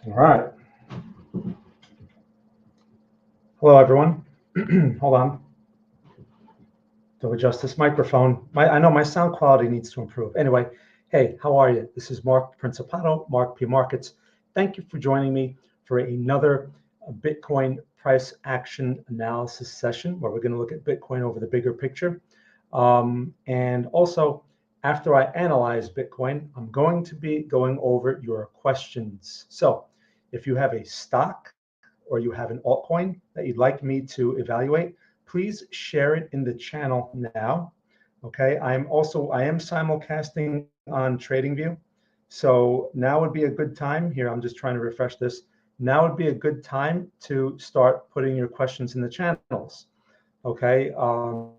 All right. Hello, everyone. Hold on. To adjust this microphone. I know my sound quality needs to improve. Anyway, hey, how are you? This is Mark Principato, Mark P Markets. Thank you for joining me for another Bitcoin price action analysis session where we're going to look at Bitcoin over the bigger picture. And also, after I analyze Bitcoin, I'm going to be going over your questions. So if you have a stock or you have an altcoin that you'd like me to evaluate, please share it in the channel now. Okay, I am simulcasting on TradingView. So now would be a good time here. I'm just trying to refresh this. Now would be a good time to start putting your questions in the channels. Okay, on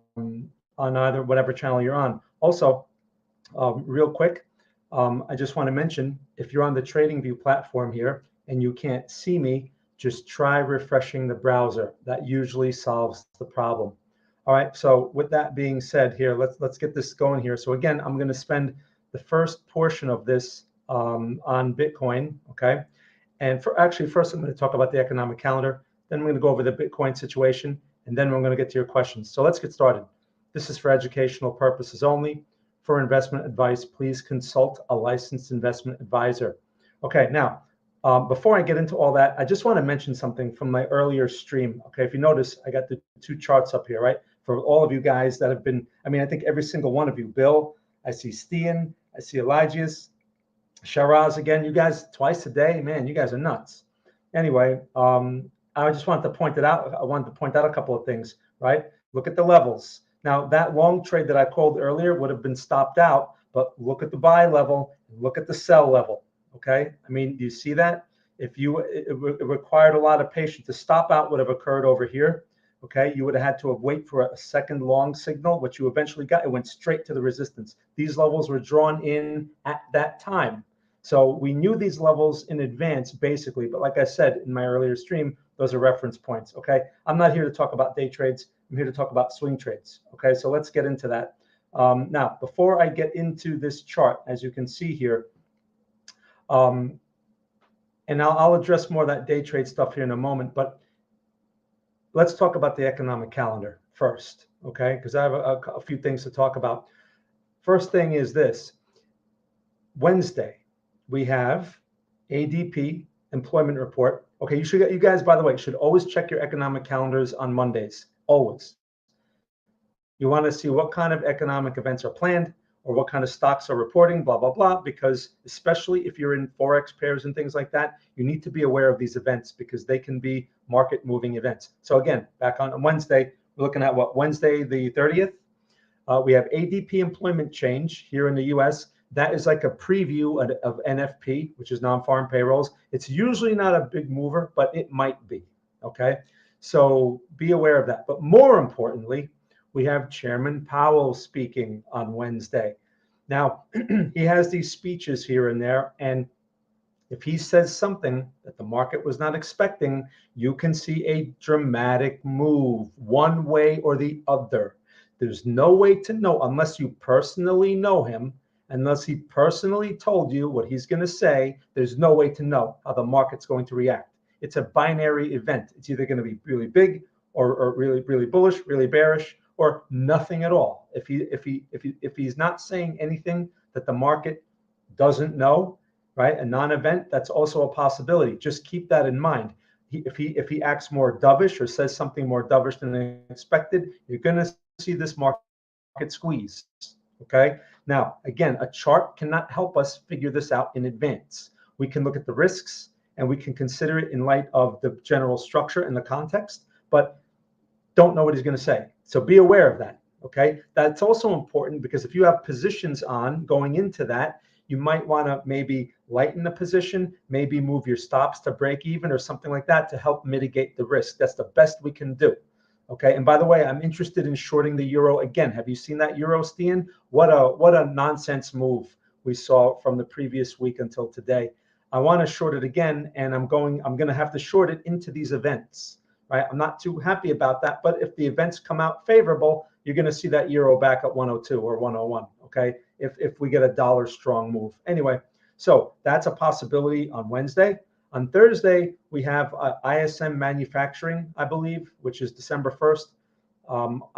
either whatever channel you're on. Also, real quick, I just want to mention, if you're on the TradingView platform here and you can't see me, just try refreshing the browser. That usually solves the problem. All right, so with that being said here, let's get this going here. So again, I'm going to spend the first portion of this on Bitcoin, okay? And first I'm going to talk about the economic calendar, then I'm going to go over the Bitcoin situation, and then we're going to get to your questions. So let's get started. This is for educational purposes only. For investment advice, please consult a licensed investment advisor. Okay, now, before I get into all that, I just want to mention something from my earlier stream. Okay, if you notice, I got the two charts up here, right? For all of you guys that have been, I think every single one of you, Bill, I see Stian, I see Eligius, Sharaz again, you guys twice a day, man, you guys are nuts. Anyway, I just wanted to point it out. I wanted to point out a couple of things, right? Look at the levels. Now, that long trade that I called earlier would have been stopped out, but look at the buy level, look at the sell level. Okay, do you see that? It required a lot of patience. The stop out would have occurred over here. Okay, you would have had to have wait for a second long signal, which you eventually got. It went straight to the resistance. These levels were drawn in at that time. So we knew these levels in advance, basically. But like I said in my earlier stream, those are reference points. Okay, I'm not here to talk about day trades. I'm here to talk about swing trades. Okay, so let's get into that. Now, before I get into this chart, as you can see here, and I'll address more of that day trade stuff here in a moment, but let's talk about the economic calendar first, okay? Because I have a few things to talk about. First thing is this. Wednesday, we have ADP employment report. Okay, you guys, by the way, should always check your economic calendars on Mondays, always. You want to see what kind of economic events are planned, or what kind of stocks are reporting, blah, blah, blah, because especially if you're in Forex pairs and things like that, you need to be aware of these events because they can be market moving events. So again, back on Wednesday, we're looking at what, Wednesday the 30th? We have ADP employment change here in the US. That is like a preview of NFP, which is non-farm payrolls. It's usually not a big mover, but it might be, okay? So be aware of that. But more importantly, we have Chairman Powell speaking on Wednesday. Now, he has these speeches here and there, and if he says something that the market was not expecting, you can see a dramatic move one way or the other. There's no way to know unless you personally know him, unless he personally told you what he's going to say. There's no way to know how the market's going to react. It's a binary event. It's either going to be really big or really, really bullish, really bearish, or nothing at all. If he's not saying anything that the market doesn't know, right? A non-event, that's also a possibility. Just keep that in mind. If he acts more dovish or says something more dovish than expected, you're going to see this market squeeze. Okay. Now, again, a chart cannot help us figure this out in advance. We can look at the risks and we can consider it in light of the general structure and the context, but don't know what he's going to say. So be aware of that, okay? That's also important because if you have positions on going into that, you might want to maybe lighten the position, maybe move your stops to break even or something like that to help mitigate the risk. That's the best we can do, okay? And by the way, I'm interested in shorting the euro again. Have you seen that euro, Stian? What a nonsense move we saw from the previous week until today. I want to short it again, and I'm going to have to short it into these events. Right, I'm not too happy about that, but if the events come out favorable, you're going to see that euro back at 102 or 101. Okay, if we get a dollar strong move. Anyway, so that's a possibility on Wednesday. On Thursday, we have ISM manufacturing, I believe, which is December 1st.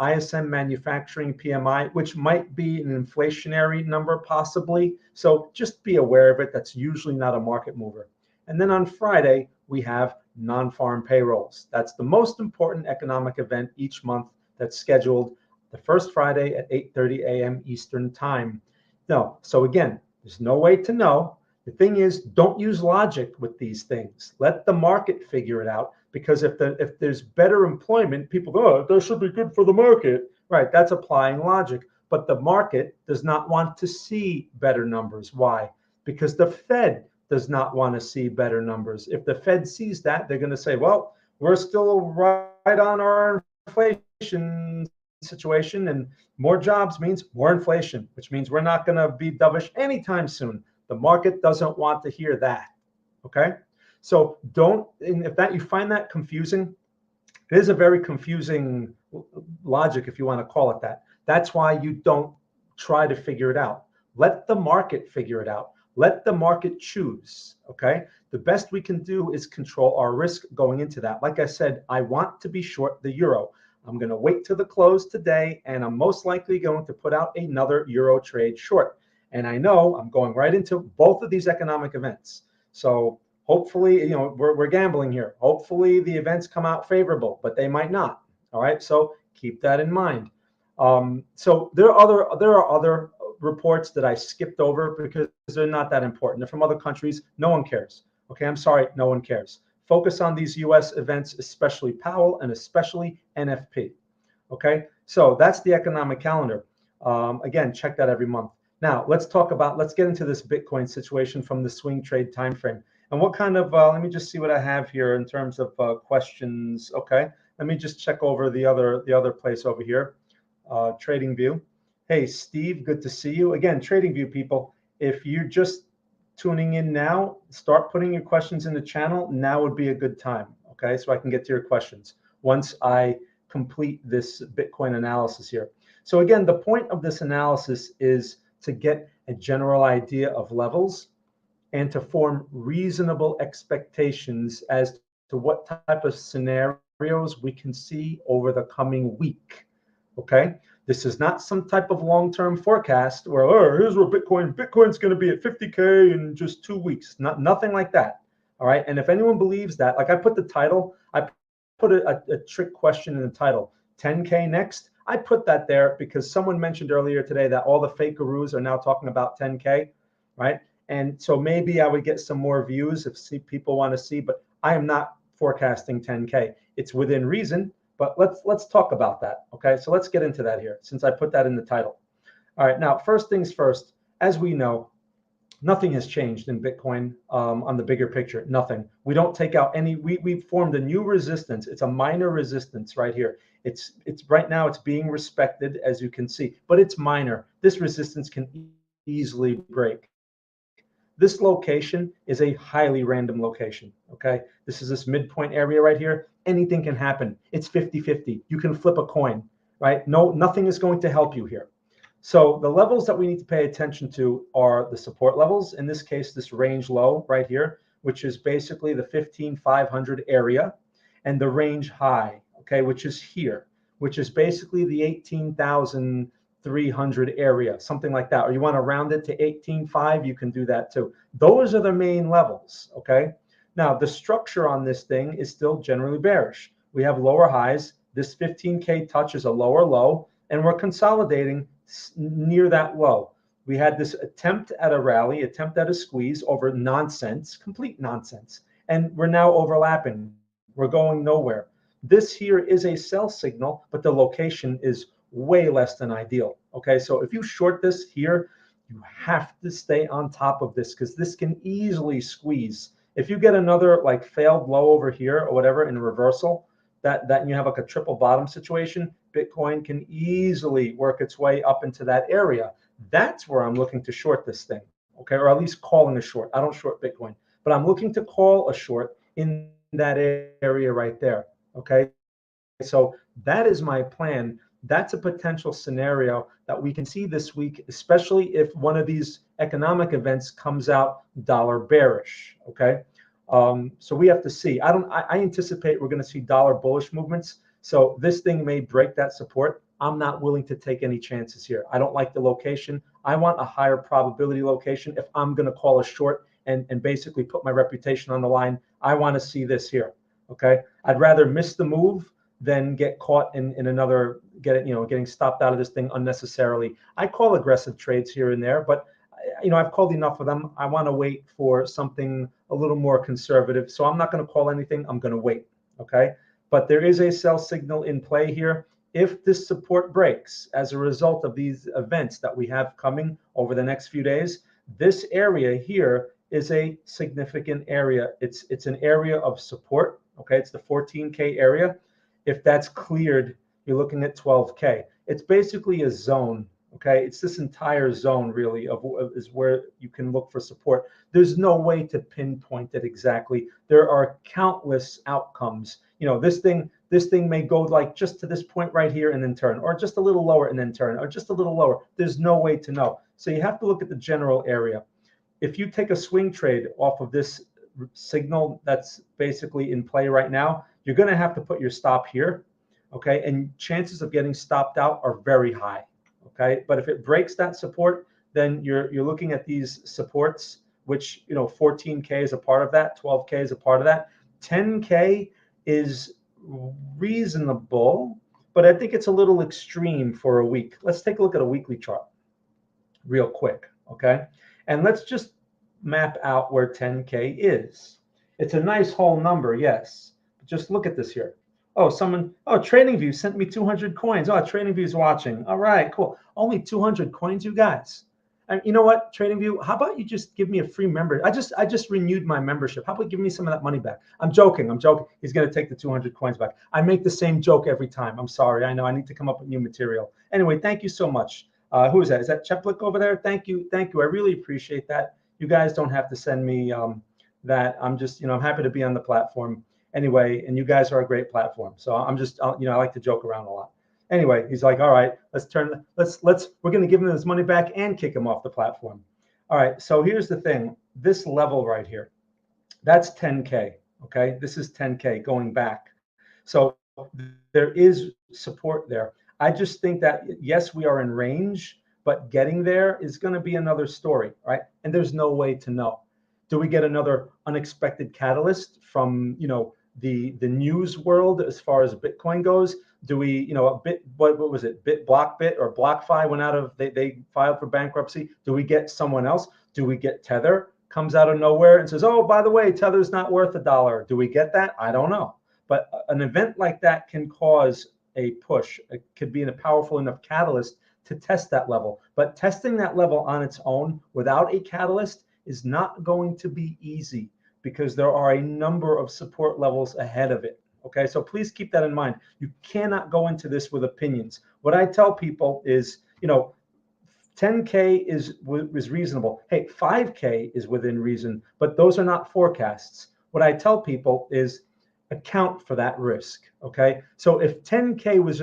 ISM manufacturing PMI, which might be an inflationary number possibly. So just be aware of it. That's usually not a market mover. And then on Friday, we have non-farm payrolls. That's the most important economic event each month that's scheduled the first Friday at 8:30 a.m. Eastern time. No, so again, there's no way to know. The thing is, don't use logic with these things. Let the market figure it out, because if there's better employment, people go, oh, that should be good for the market. Right, that's applying logic. But the market does not want to see better numbers. Why? Because the Fed does not want to see better numbers. If the Fed sees that, they're going to say, well, we're still right on our inflation situation, and more jobs means more inflation, which means we're not going to be dovish anytime soon. The market doesn't want to hear that. Okay, so don't, and if that you find that confusing, it is a very confusing logic, if you want to call it that. That's why you don't try to figure it out. Let the market figure it out. Let the market choose. Okay, the best we can do is control our risk going into that. Like I said, I want to be short the euro. I'm going to wait till the close today, and I'm most likely going to put out another euro trade short. And I know I'm going right into both of these economic events. So hopefully, we're gambling here. Hopefully the events come out favorable, but they might not. All right, so keep that in mind. So there are other reports that I skipped over because they're not that important. They're from other countries. No one cares. Okay, I'm sorry, no one cares. Focus on these US events, especially Powell and especially NFP. Okay, so that's the economic calendar. Again, check that every month. Now let's get into this Bitcoin situation from the swing trade time frame. And what kind of, let me just see what I have here in terms of questions. Okay, let me just check over the other place over here, Trading View. Hey, Steve, good to see you. Again, Trading View people, if you're just tuning in now, start putting your questions in the channel. Now would be a good time, okay? So I can get to your questions once I complete this Bitcoin analysis here. So again, the point of this analysis is to get a general idea of levels and to form reasonable expectations as to what type of scenarios we can see over the coming week, okay? This is not some type of long-term forecast where, oh, here's where Bitcoin's going to be at 50K in just 2 weeks. Nothing like that, all right? And if anyone believes that, like I put the title, I put a trick question in the title, 10K next. I put that there because someone mentioned earlier today that all the fake gurus are now talking about 10K, right? And so maybe I would get some more views if people want to see, but I am not forecasting 10K. It's within reason, but let's talk about that, okay? So let's get into that here since I put that in the title. All right, now first things first, as we know, nothing has changed in Bitcoin on the bigger picture, nothing. We don't take out any, we formed a new resistance. It's a minor resistance right here. It's right now it's being respected, as you can see, but it's minor. This resistance can easily break. This location is a highly random location, okay? This is this midpoint area right here. Anything can happen. It's 50-50. You can flip a coin, right? No, nothing is going to help you here. So the levels that we need to pay attention to are the support levels. In this case, this range low right here, which is basically the 15,500 area, and the range high, okay, which is here, which is basically the 18,300 area, something like that. Or you want to round it to 18.5, you can do that too. Those are the main levels, okay? Now, the structure on this thing is still generally bearish. We have lower highs. This 15K touch is a lower low, and we're consolidating near that low. We had this attempt at a rally, attempt at a squeeze over nonsense, complete nonsense, and we're now overlapping. We're going nowhere. This here is a sell signal, but the location is way less than ideal. Okay, so if you short this here, you have to stay on top of this because this can easily squeeze. If you get another like failed low over here or whatever in reversal, that you have like a triple bottom situation, Bitcoin can easily work its way up into that area. That's where I'm looking to short this thing, okay, or at least calling a short. I don't short Bitcoin, but I'm looking to call a short in that area right there, okay? So that is my plan. That's a potential scenario that we can see this week, especially if one of these economic events comes out dollar bearish, okay? So we have to see. I anticipate we're going to see dollar bullish movements. So this thing may break that support. I'm not willing to take any chances here. I don't like the location. I want a higher probability location. If I'm going to call a short and basically put my reputation on the line, I want to see this here. Okay. I'd rather miss the move than get caught in another, getting stopped out of this thing unnecessarily. I call aggressive trades here and there, but I've called enough of them. I want to wait for something a little more conservative. So I'm not going to call anything. I'm going to wait. Okay. But there is a sell signal in play here. If this support breaks as a result of these events that we have coming over the next few days, this area here is a significant area. It's an area of support. Okay. It's the 14K area. If that's cleared, you're looking at 12K. It's basically a zone. Okay, it's this entire zone really is where you can look for support. There's no way to pinpoint it exactly. There are countless outcomes. This thing may go like just to this point right here and then turn, or just a little lower and then turn, or just a little lower. There's no way to know. So you have to look at the general area. If you take a swing trade off of this signal that's basically in play right now, you're going to have to put your stop here. Okay, and chances of getting stopped out are very high. Okay, but if it breaks that support, then you're looking at these supports, which 14K is a part of that, 12K is a part of that, 10K is reasonable, but I think it's a little extreme for a week. Let's take a look at a weekly chart real quick. Okay, and let's just map out where 10K is. It's a nice whole number, yes, but just look at this here. Oh, TradingView sent me 200 coins. Oh, TradingView's watching. All right, cool. Only 200 coins, you guys. And you know what, TradingView? How about you just give me a free member? I just renewed my membership. How about give me some of that money back? I'm joking. He's going to take the 200 coins back. I make the same joke every time. I'm sorry. I know I need to come up with new material. Anyway, thank you so much. Who is that? Is that Cheplik over there? Thank you. I really appreciate that. You guys don't have to send me that. I'm just, I'm happy to be on the platform. Anyway, and you guys are a great platform. So I'm just, I like to joke around a lot. Anyway, he's like, all right, we're going to give him his money back and kick him off the platform. All right. So here's the thing. This level right here, that's 10K. Okay. This is 10K going back. So there is support there. I just think that, yes, we are in range, but getting there is going to be another story, right? And there's no way to know. Do we get another unexpected catalyst from, the news world as far as Bitcoin goes? Do we, what was it? BlockBit or BlockFi went out of, they filed for bankruptcy. Do we get someone else? Do we get Tether comes out of nowhere and says, oh, by the way, Tether's not worth $1. Do we get that? I don't know. But an event like that can cause a push. It could be a powerful enough catalyst to test that level. But testing that level on its own without a catalyst is not going to be easy, because there are a number of support levels ahead of it. Okay, so please keep that in mind. You cannot go into this with opinions. What I tell people is, 10K is reasonable. Hey, 5K is within reason, but those are not forecasts. What I tell people is account for that risk. Okay, so if 10K was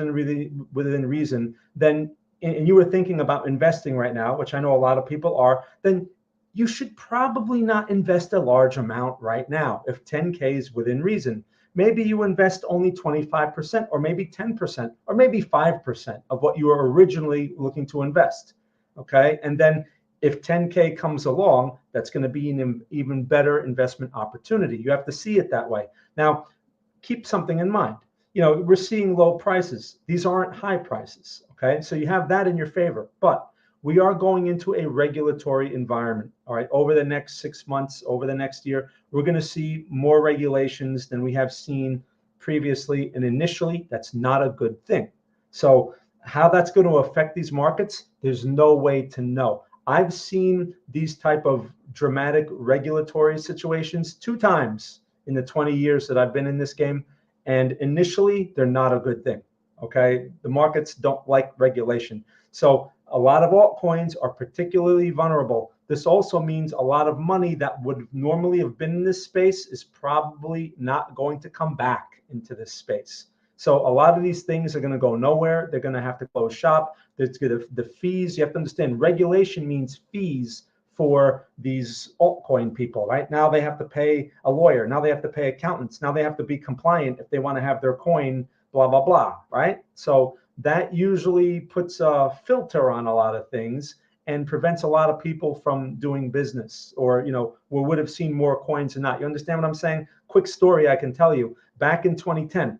within reason, then, and you were thinking about investing right now, which I know a lot of people are, then you should probably not invest a large amount right now. If 10K is within reason, maybe you invest only 25% or maybe 10% or maybe 5% of what you were originally looking to invest. Okay. And then if 10K comes along, that's going to be an even better investment opportunity. You have to see it that way. Now, keep something in mind. We're seeing low prices. These aren't high prices. Okay. So you have that in your favor, but we are going into a regulatory environment. All right. Over the next 6 months, over the next year, we're going to see more regulations than we have seen previously. And initially, that's not a good thing. So how that's going to affect these markets, there's no way to know. I've seen these type of dramatic regulatory situations 2 times in the 20 years that I've been in this game. And initially, they're not a good thing. Okay. The markets don't like regulation. So a lot of altcoins are particularly vulnerable. This also means a lot of money that would normally have been in this space is probably not going to come back into this space. So a lot of these things are going to go nowhere. They're going to have to close shop. The fees, you have to understand, regulation means fees for these altcoin people, right? Now they have to pay a lawyer. Now they have to pay accountants. Now they have to be compliant if they want to have their coin, blah, blah, blah, right? So that usually puts a filter on a lot of things and prevents a lot of people from doing business, or, you know, we would have seen more coins or not. You understand what I'm saying? Quick story I can tell you. Back in 2010,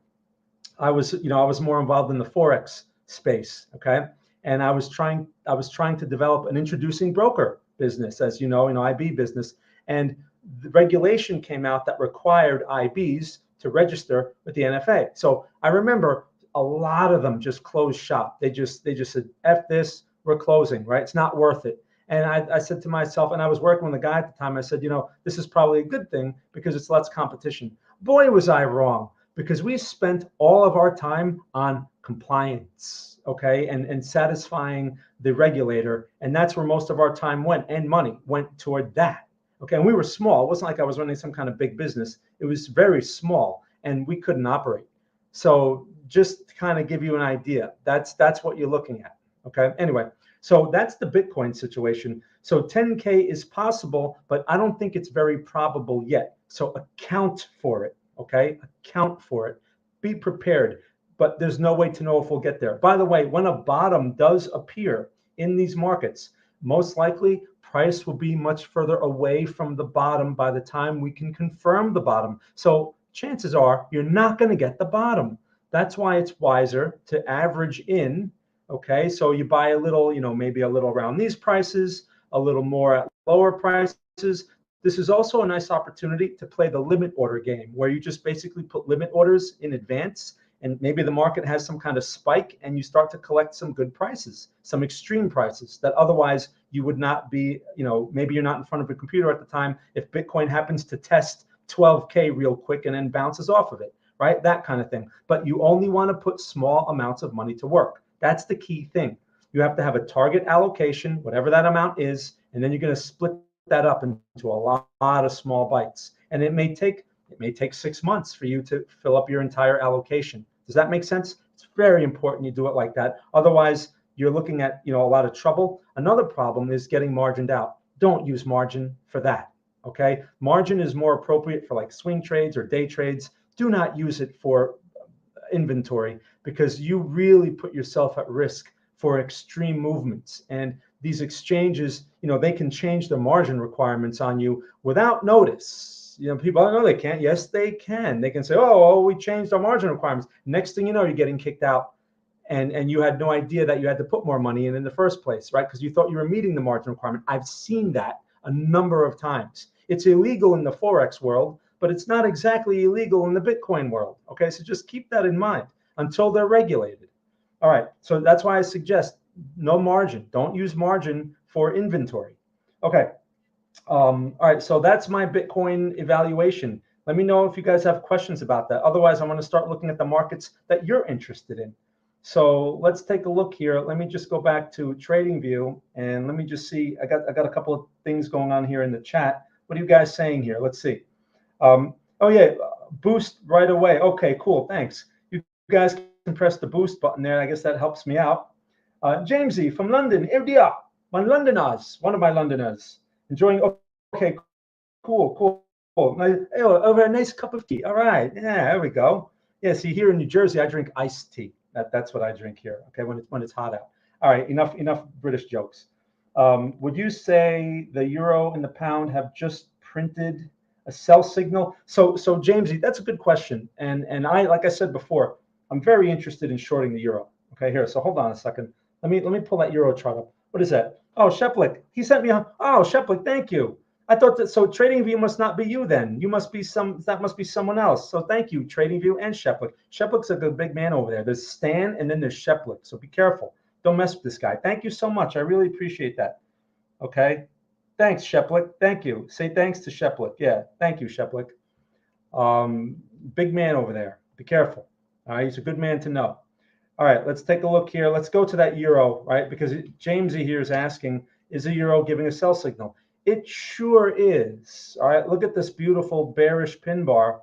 I was more involved in the Forex space, okay? And I was trying to develop an introducing broker business, as you know, IB business. And the regulation came out that required IBs to register with the NFA. So I remember a lot of them just closed shop. They just said, F this, we're closing, right? It's not worth it. And I said to myself, and I was working with a guy at the time, I said, this is probably a good thing because it's less competition. Boy, was I wrong, because we spent all of our time on compliance, okay, and satisfying the regulator. And that's where most of our time went, and money went toward that. Okay, and we were small. It wasn't like I was running some kind of big business. It was very small, and we couldn't operate. So just to kind of give you an idea, that's what you're looking at. Okay, anyway, so that's the Bitcoin situation. So 10K is possible, but I don't think it's very probable yet. So account for it, okay? Account for it. Be prepared, but there's no way to know if we'll get there. By the way, when a bottom does appear in these markets, most likely price will be much further away from the bottom by the time we can confirm the bottom. So chances are you're not going to get the bottom. That's why it's wiser to average in. Okay, so you buy a little, maybe a little around these prices, a little more at lower prices. This is also a nice opportunity to play the limit order game, where you just basically put limit orders in advance, and maybe the market has some kind of spike and you start to collect some good prices, some extreme prices that otherwise you would not be, maybe you're not in front of a computer at the time if Bitcoin happens to test 12K real quick and then bounces off of it, right? That kind of thing. But you only want to put small amounts of money to work. That's the key thing. You have to have a target allocation, whatever that amount is, and then you're going to split that up into a lot of small bites. And it may take 6 months for you to fill up your entire allocation. Does that make sense? It's very important you do it like that. Otherwise, you're looking at a lot of trouble. Another problem is getting margined out. Don't use margin for that. Okay, margin is more appropriate for like swing trades or day trades. Do not use it for inventory, because you really put yourself at risk for extreme movements. And these exchanges, they can change the margin requirements on you without notice. People, oh, no, they can't. Yes, they can. They can say, oh, we changed our margin requirements. Next thing you know, you're getting kicked out, and you had no idea that you had to put more money in the first place, right? Because you thought you were meeting the margin requirement. I've seen that a number of times. It's illegal in the Forex world, but it's not exactly illegal in the Bitcoin world. Okay, so just keep that in mind until they're regulated. All right, so that's why I suggest no margin. Don't use margin for inventory. Okay, all right, so that's my Bitcoin evaluation. Let me know if you guys have questions about that. Otherwise, I'm going to start looking at the markets that you're interested in. So let's take a look here. Let me just go back to TradingView, and let me just see. I got a couple of things going on here in the chat. What are you guys saying here? Let's see. Oh yeah, boost right away. Okay, cool. Thanks. You guys can press the boost button there. I guess that helps me out. Jamesy from London. One of my Londoners. Enjoying. Okay, cool. Over a nice cup of tea. All right. Yeah, there we go. Yeah. See, here in New Jersey, I drink iced tea. That's what I drink here. Okay, when it's hot out. All right. Enough British jokes. Would you say the euro and the pound have just printed a sell signal? So Jamesy, that's a good question. And I, like I said before, I'm very interested in shorting the euro. Okay, here. So hold on a second. Let me pull that euro chart up. What is that? Oh, Sheplik. He sent me Sheplik, thank you. I thought that, so TradingView must not be you then. That must be someone else. So thank you, TradingView and Sheplik. Sheplik's a good big man over there. There's Stan and then there's Sheplik. So be careful. Don't mess with this guy. Thank you so much. I really appreciate that. Okay. Thanks, Sheplik. Thank you. Say thanks to Sheplik. Yeah. Thank you, Sheplik. Big man over there. Be careful. All right. He's a good man to know. All right. Let's take a look here. Let's go to that euro, right? Because Jamesy here is asking, is the euro giving a sell signal? It sure is. All right. Look at this beautiful bearish pin bar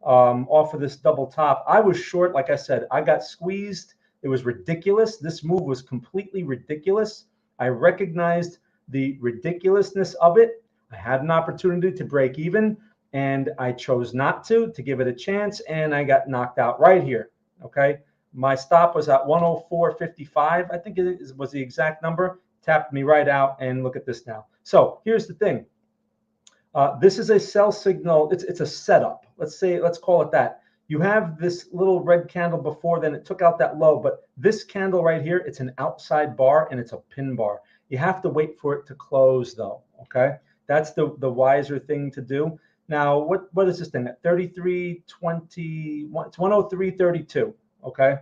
off of this double top. I was short. Like I said, I got squeezed. It was ridiculous. This move was completely ridiculous. I recognized the ridiculousness of it. I had an opportunity to break even, and I chose not to give it a chance, and I got knocked out right here. Okay, my stop was at 104.55. I think it was the exact number. Tapped me right out, and look at this now. So here's the thing. This is a sell signal. It's a setup. Let's call it that. You have this little red candle before, then it took out that low, but this candle right here, it's an outside bar and it's a pin bar. You have to wait for it to close though, okay? That's the wiser thing to do. Now, what is this thing at 33.20? It's 103.32, okay?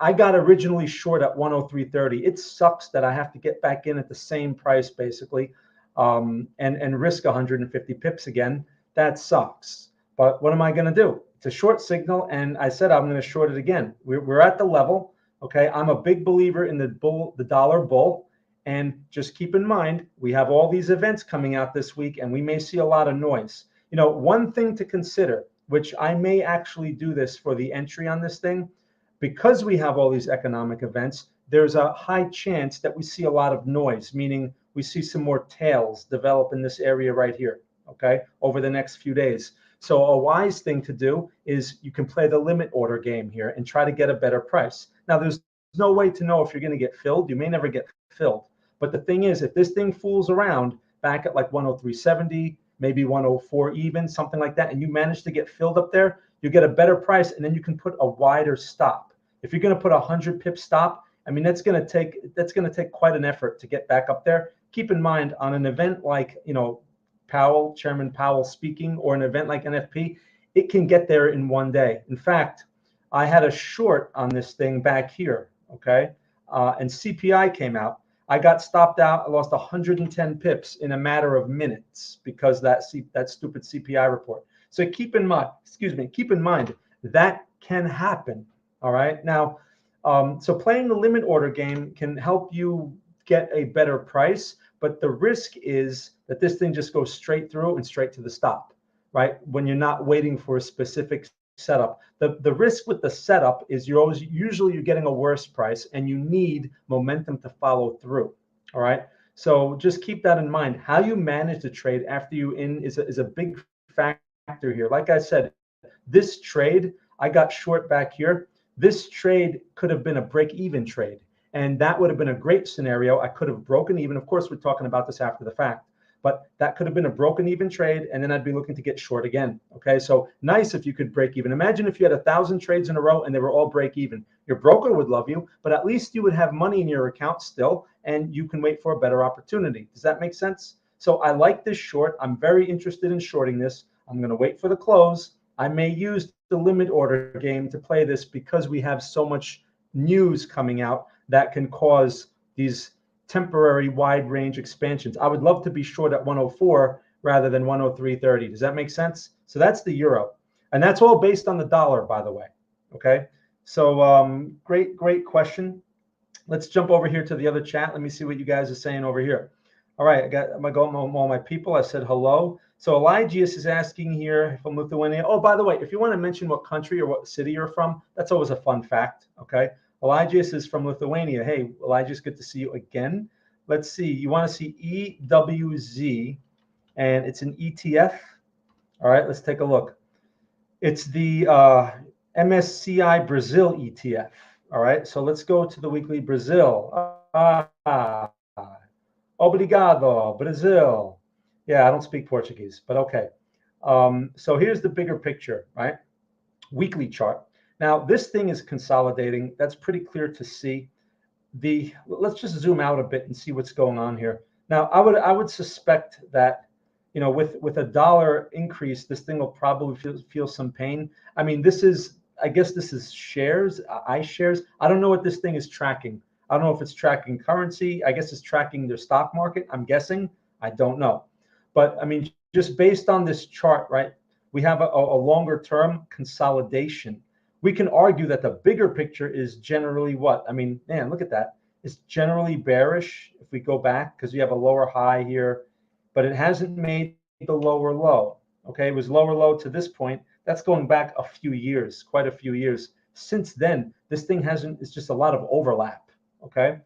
I got originally short at 103.30. It sucks that I have to get back in at the same price basically, and risk 150 pips again. That sucks. But what am I going to do? It's a short signal, and I said I'm going to short it again. We're at the level, okay? I'm a big believer in the dollar bull, and just keep in mind we have all these events coming out this week, and we may see a lot of noise. You know, one thing to consider, which I may actually do this for the entry on this thing, because we have all these economic events, there's a high chance that we see a lot of noise, meaning we see some more tails develop in this area right here, okay, over the next few days. So a wise thing to do is you can play the limit order game here and try to get a better price. Now, there's no way to know if you're going to get filled. You may never get filled. But the thing is, if this thing fools around back at like 103.70, maybe 104 even, something like that, and you manage to get filled up there, you get a better price, and then you can put a wider stop. If you're going to put a 100 pip stop, I mean, that's going to take quite an effort to get back up there. Keep in mind, on an event like, you know, Chairman Powell speaking, or an event like NFP, it can get there in one day. In fact, I had a short on this thing back here, okay? And CPI came out. I got stopped out. I lost 110 pips in a matter of minutes because that stupid CPI report. So keep in mind that can happen. All right. Now, so playing the limit order game can help you get a better price, but the risk is that this thing just goes straight through and straight to the stop, right? When you're not waiting for a specific setup. The risk with the setup is you're getting a worse price, and you need momentum to follow through. All right. So just keep that in mind. How you manage the trade after you in is a big factor here. Like I said, this trade, I got short back here. This trade could have been a break-even trade, and that would have been a great scenario. I could have broken even. Of course, we're talking about this after the fact, but that could have been a broken even trade, and then I'd be looking to get short again. Okay, so nice if you could break even. Imagine if you had 1,000 trades in a row and they were all break even. Your broker would love you, but at least you would have money in your account still, and you can wait for a better opportunity. Does that make sense? So I like this short. I'm very interested in shorting this. I'm going to wait for the close. I may use the limit order game to play this because we have so much news coming out that can cause these temporary wide range expansions. I would love to be short at 104 rather than 103.30. Does that make sense? So that's the euro. And that's all based on the dollar, by the way. Okay. So great question. Let's jump over here to the other chat. Let me see what you guys are saying over here. All right, I'm gonna go all my people. I said hello. So Eligius is asking here from Lithuania. Oh, by the way, if you want to mention what country or what city you're from, that's always a fun fact. Okay. Eligius is from Lithuania. Hey, Eligius, good to see you again. Let's see. You want to see EWZ, and it's an ETF. All right, let's take a look. It's the MSCI Brazil ETF. All right, so let's go to the weekly Brazil. Obrigado, Brazil. Yeah, I don't speak Portuguese, but okay. So here's the bigger picture, right? Weekly chart. Now, this thing is consolidating. That's pretty clear to see. Let's just zoom out a bit and see what's going on here. Now, I would suspect that, you know, with a dollar increase, this thing will probably feel some pain. I mean, I guess this is shares, iShares. I don't know what this thing is tracking. I don't know if it's tracking currency. I guess it's tracking their stock market. I'm guessing. I don't know. But I mean, just based on this chart, right, we have a longer term consolidation. We can argue that the bigger picture is generally what? I mean, man, look at that. It's generally bearish if we go back, because you have a lower high here, but it hasn't made the lower low. Okay, it was lower low to this point. That's going back a few years, quite a few years. Since then, this thing it's just a lot of overlap. Okay,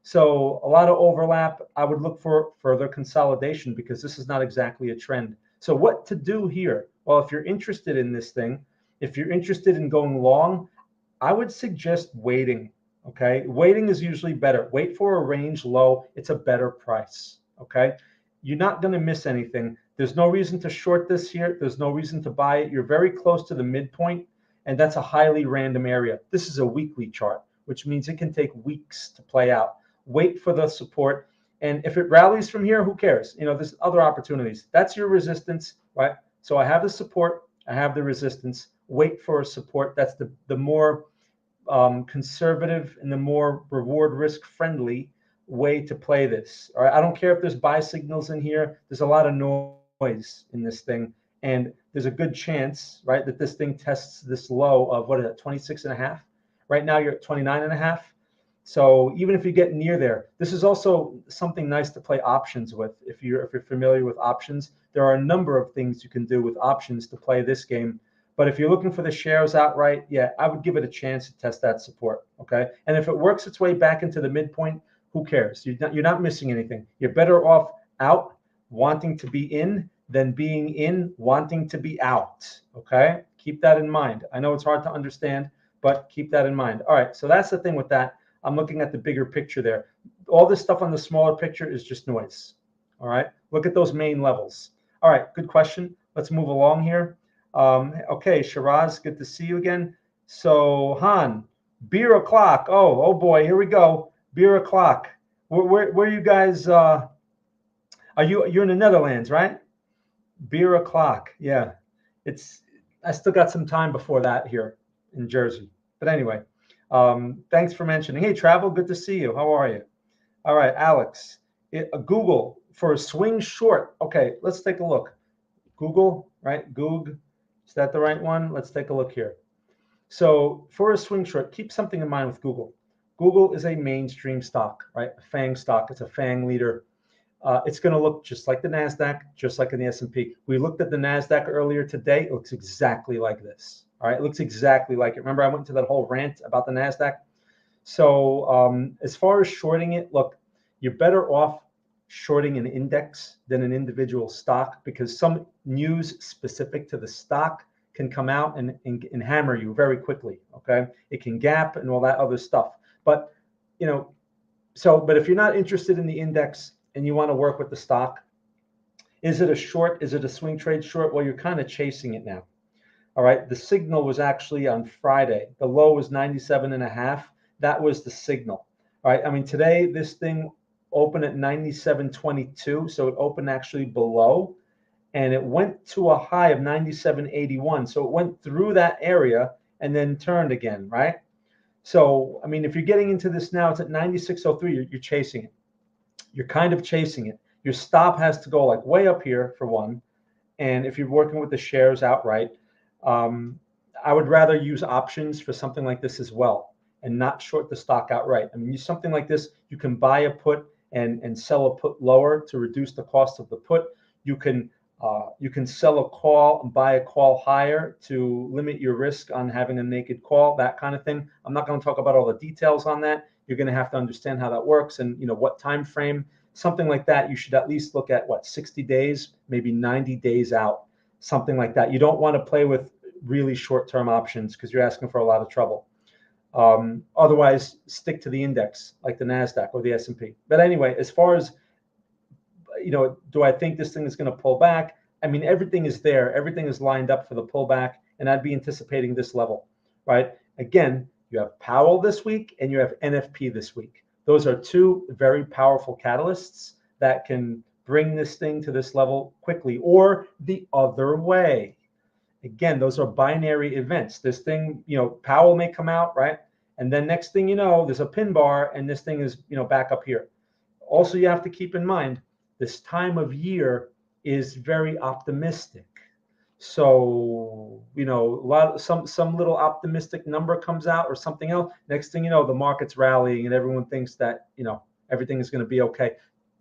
So a lot of overlap. I would look for further consolidation because this is not exactly a trend. So what to do here? Well, if you're interested in this thing, if you're interested in going long, I would suggest waiting. Okay, waiting is usually better. Wait for a range low. It's a better price. Okay, you're not going to miss anything. There's no reason to short this here. There's no reason to buy it. You're very close to the midpoint, and that's a highly random area. This is a weekly chart, which means it can take weeks to play out. Wait for the support, and if it rallies from here, who cares? There's other opportunities. That's your resistance, right? So I have the support, I have the resistance. Wait for a support. That's the more conservative and the more reward risk friendly way to play this. All right, I don't care if there's buy signals in here. There's a lot of noise in this thing, and there's a good chance, right, that this thing tests this low of, what is it, 26.5. Right now you're at 29.5. So even if you get near there, this is also something nice to play options with. If you're familiar with options, there are a number of things you can do with options to play this game. But if you're looking for the shares outright, yeah, I would give it a chance to test that support. Okay, and if it works its way back into the midpoint, who cares? You're not missing anything. You're better off out wanting to be in than being in wanting to be out. Okay, keep that in mind. I know it's hard to understand, but keep that in mind. All right, so that's the thing with that. I'm looking at the bigger picture there. All this stuff on the smaller picture is just noise. All right, look at those main levels. All right, good question. Let's move along here. Okay, Shiraz, good to see you again. So Han, beer o'clock. Oh boy, here we go. Beer o'clock. Where you guys? You're in the Netherlands, right? Beer o'clock. Yeah, I still got some time before that here in Jersey. But anyway, thanks for mentioning. Hey, Travel, good to see you. How are you? All right, Alex. Google for a swing short. Okay, let's take a look. Google, right? GOOG. Is that the right one? Let's take a look here. So for a swing short, keep something in mind with Google. Google is a mainstream stock, right? A FANG stock. It's a FANG leader. It's going to look just like the NASDAQ, just like in the S&P. We looked at the NASDAQ earlier today. It looks exactly like this. All right, it looks exactly like it. Remember, I went into that whole rant about the NASDAQ. So as far as shorting it, look, you're better off shorting an index than an individual stock because some news specific to the stock can come out and hammer you very quickly. Okay, it can gap and all that other stuff. But but if you're not interested in the index and you want to work with the stock, is it a short? Is it a swing trade short? Well, you're kind of chasing it now. All right, the signal was actually on Friday. The low was 97.5. That was the signal. All right, I mean today this thing opened at 97.22, so it opened actually below, and it went to a high of 97.81. So it went through that area and then turned again, right? So I mean, if you're getting into this now, it's at 96.03. You're chasing it. You're kind of chasing it. Your stop has to go like way up here for one, and if you're working with the shares outright, I would rather use options for something like this as well, and not short the stock outright. I mean, something like this, you can buy a put and sell a put lower to reduce the cost of the put. You can sell a call and buy a call higher to limit your risk on having a naked call, that kind of thing. I'm not going to talk about all the details on that. You're going to have to understand how that works and what time frame. Something like that, you should at least look at 60 days, maybe 90 days out, something like that. You don't want to play with really short-term options because you're asking for a lot of trouble. Otherwise, stick to the index like the NASDAQ or the S&P. But anyway, as far as, do I think this thing is going to pull back? I mean, everything is there. Everything is lined up for the pullback, and I'd be anticipating this level, right? Again, you have Powell this week and you have NFP this week. Those are two very powerful catalysts that can bring this thing to this level quickly or the other way. Again, those are binary events. This thing, Powell may come out, right? And then next thing you know, there's a pin bar and this thing is, back up here. Also, you have to keep in mind, this time of year is very optimistic. So, some little optimistic number comes out or something else. Next thing you know, the market's rallying and everyone thinks that, everything is going to be okay.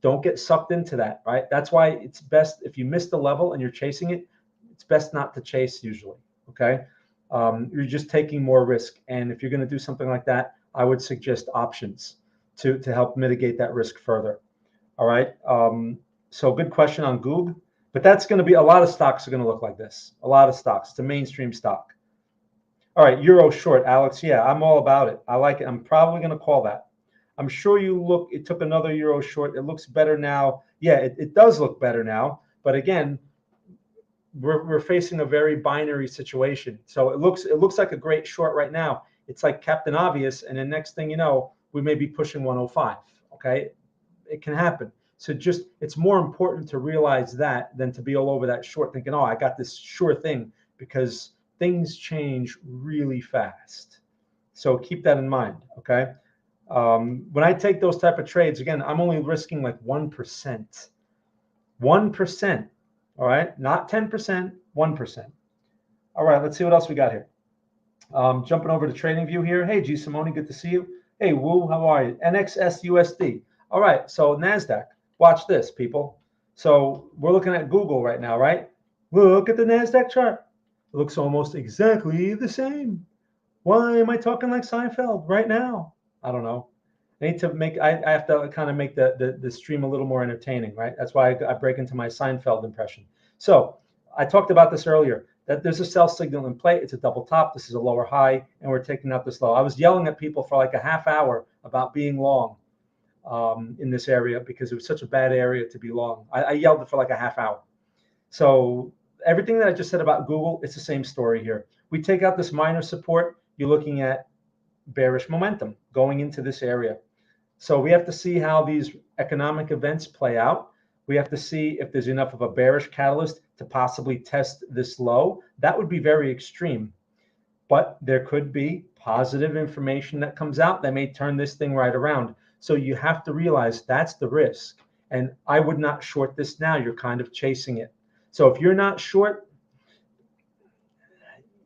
Don't get sucked into that, right? That's why it's best if you miss the level and you're chasing it, it's best not to chase usually, okay? You're just taking more risk. And if you're going to do something like that, I would suggest options. to help mitigate that risk further. All right. So good question on GOOG, but that's going to be a lot of stocks are going to look like this. A lot of stocks. It's a mainstream stock. All right, Euro short, Alex. Yeah, I'm all about it. I like it. I'm probably going to call that. I'm sure you look. It took another Euro short. It looks better now. Yeah, it does look better now. But again, we're facing a very binary situation. So it looks like a great short right now. It's like Captain Obvious, and the next thing you know, we may be pushing 105. Okay, it can happen. So just it's more important to realize that than to be all over that short, thinking, oh, I got this sure thing, because things change really fast. So keep that in mind. Okay. When I take those type of trades, again, I'm only risking like 1%. 1%. All right. Not 10%, 1%. All right. Let's see what else we got here. Jumping over to TradingView here. Hey, G Simone, good to see you. Hey, Woo, how are you? NXS USD. All right. So NASDAQ. Watch this, people. So we're looking at Google right now, right? Look at the NASDAQ chart. It looks almost exactly the same. Why am I talking like Seinfeld right now? I don't know. I need to make. I have to kind of make the stream a little more entertaining, right? That's why I break into my Seinfeld impression. So I talked about this earlier, that there's a sell signal in play. It's a double top. This is a lower high, and we're taking out this low. I was yelling at people for like a half hour about being long in this area because it was such a bad area to be long. I yelled it for like a half hour. So everything that I just said about Google, it's the same story here. We take out this minor support, you're looking at bearish momentum going into this area. So we have to see how these economic events play out. We have to see if there's enough of a bearish catalyst to possibly test this low. That would be very extreme. But there could be positive information that comes out that may turn this thing right around. So you have to realize that's the risk. And I would not short this now. You're kind of chasing it. So if you're not short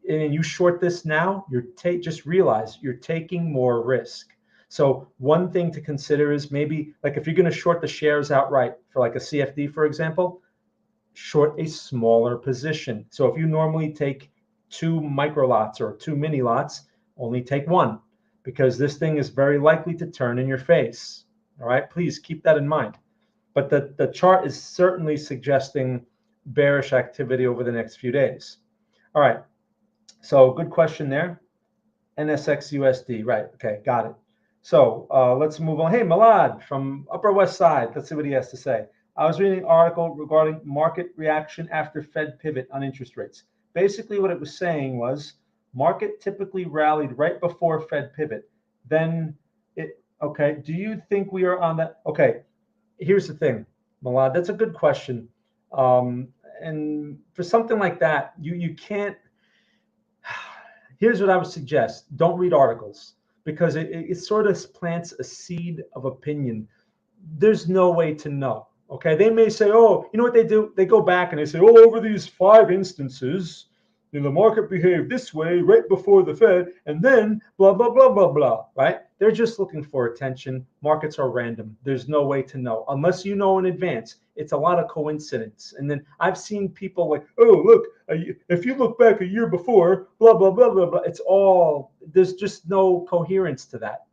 and you short this now, just realize you're taking more risk. So one thing to consider is maybe like if you're going to short the shares outright for like a CFD, for example, short a smaller position. So if you normally take 2 micro lots or 2 mini lots, only take 1, because this thing is very likely to turn in your face. All right, please keep that in mind. But the chart is certainly suggesting bearish activity over the next few days. All right, so good question there. NSX USD, right? Okay, got it. So let's move on. Hey, Malad from Upper West Side. Let's see what he has to say. I was reading an article regarding market reaction after Fed pivot on interest rates. Basically, what it was saying was market typically rallied right before Fed pivot. Then okay, do you think we are on that? Okay, here's the thing, Malad, that's a good question. And for something like that, you can't, here's what I would suggest. Don't read articles, because it sort of plants a seed of opinion. There's no way to know. Okay, they may say, oh, you know what they do? They go back and they say, oh, over these 5 instances, the market behaved this way right before the Fed, and then blah, blah, blah, blah, blah, right? They're just looking for attention. Markets are random. There's no way to know unless you know in advance. It's a lot of coincidence. And then I've seen people like, oh, look, if you look back a year before, blah, blah, blah, blah, blah. It's all, there's just no coherence to that.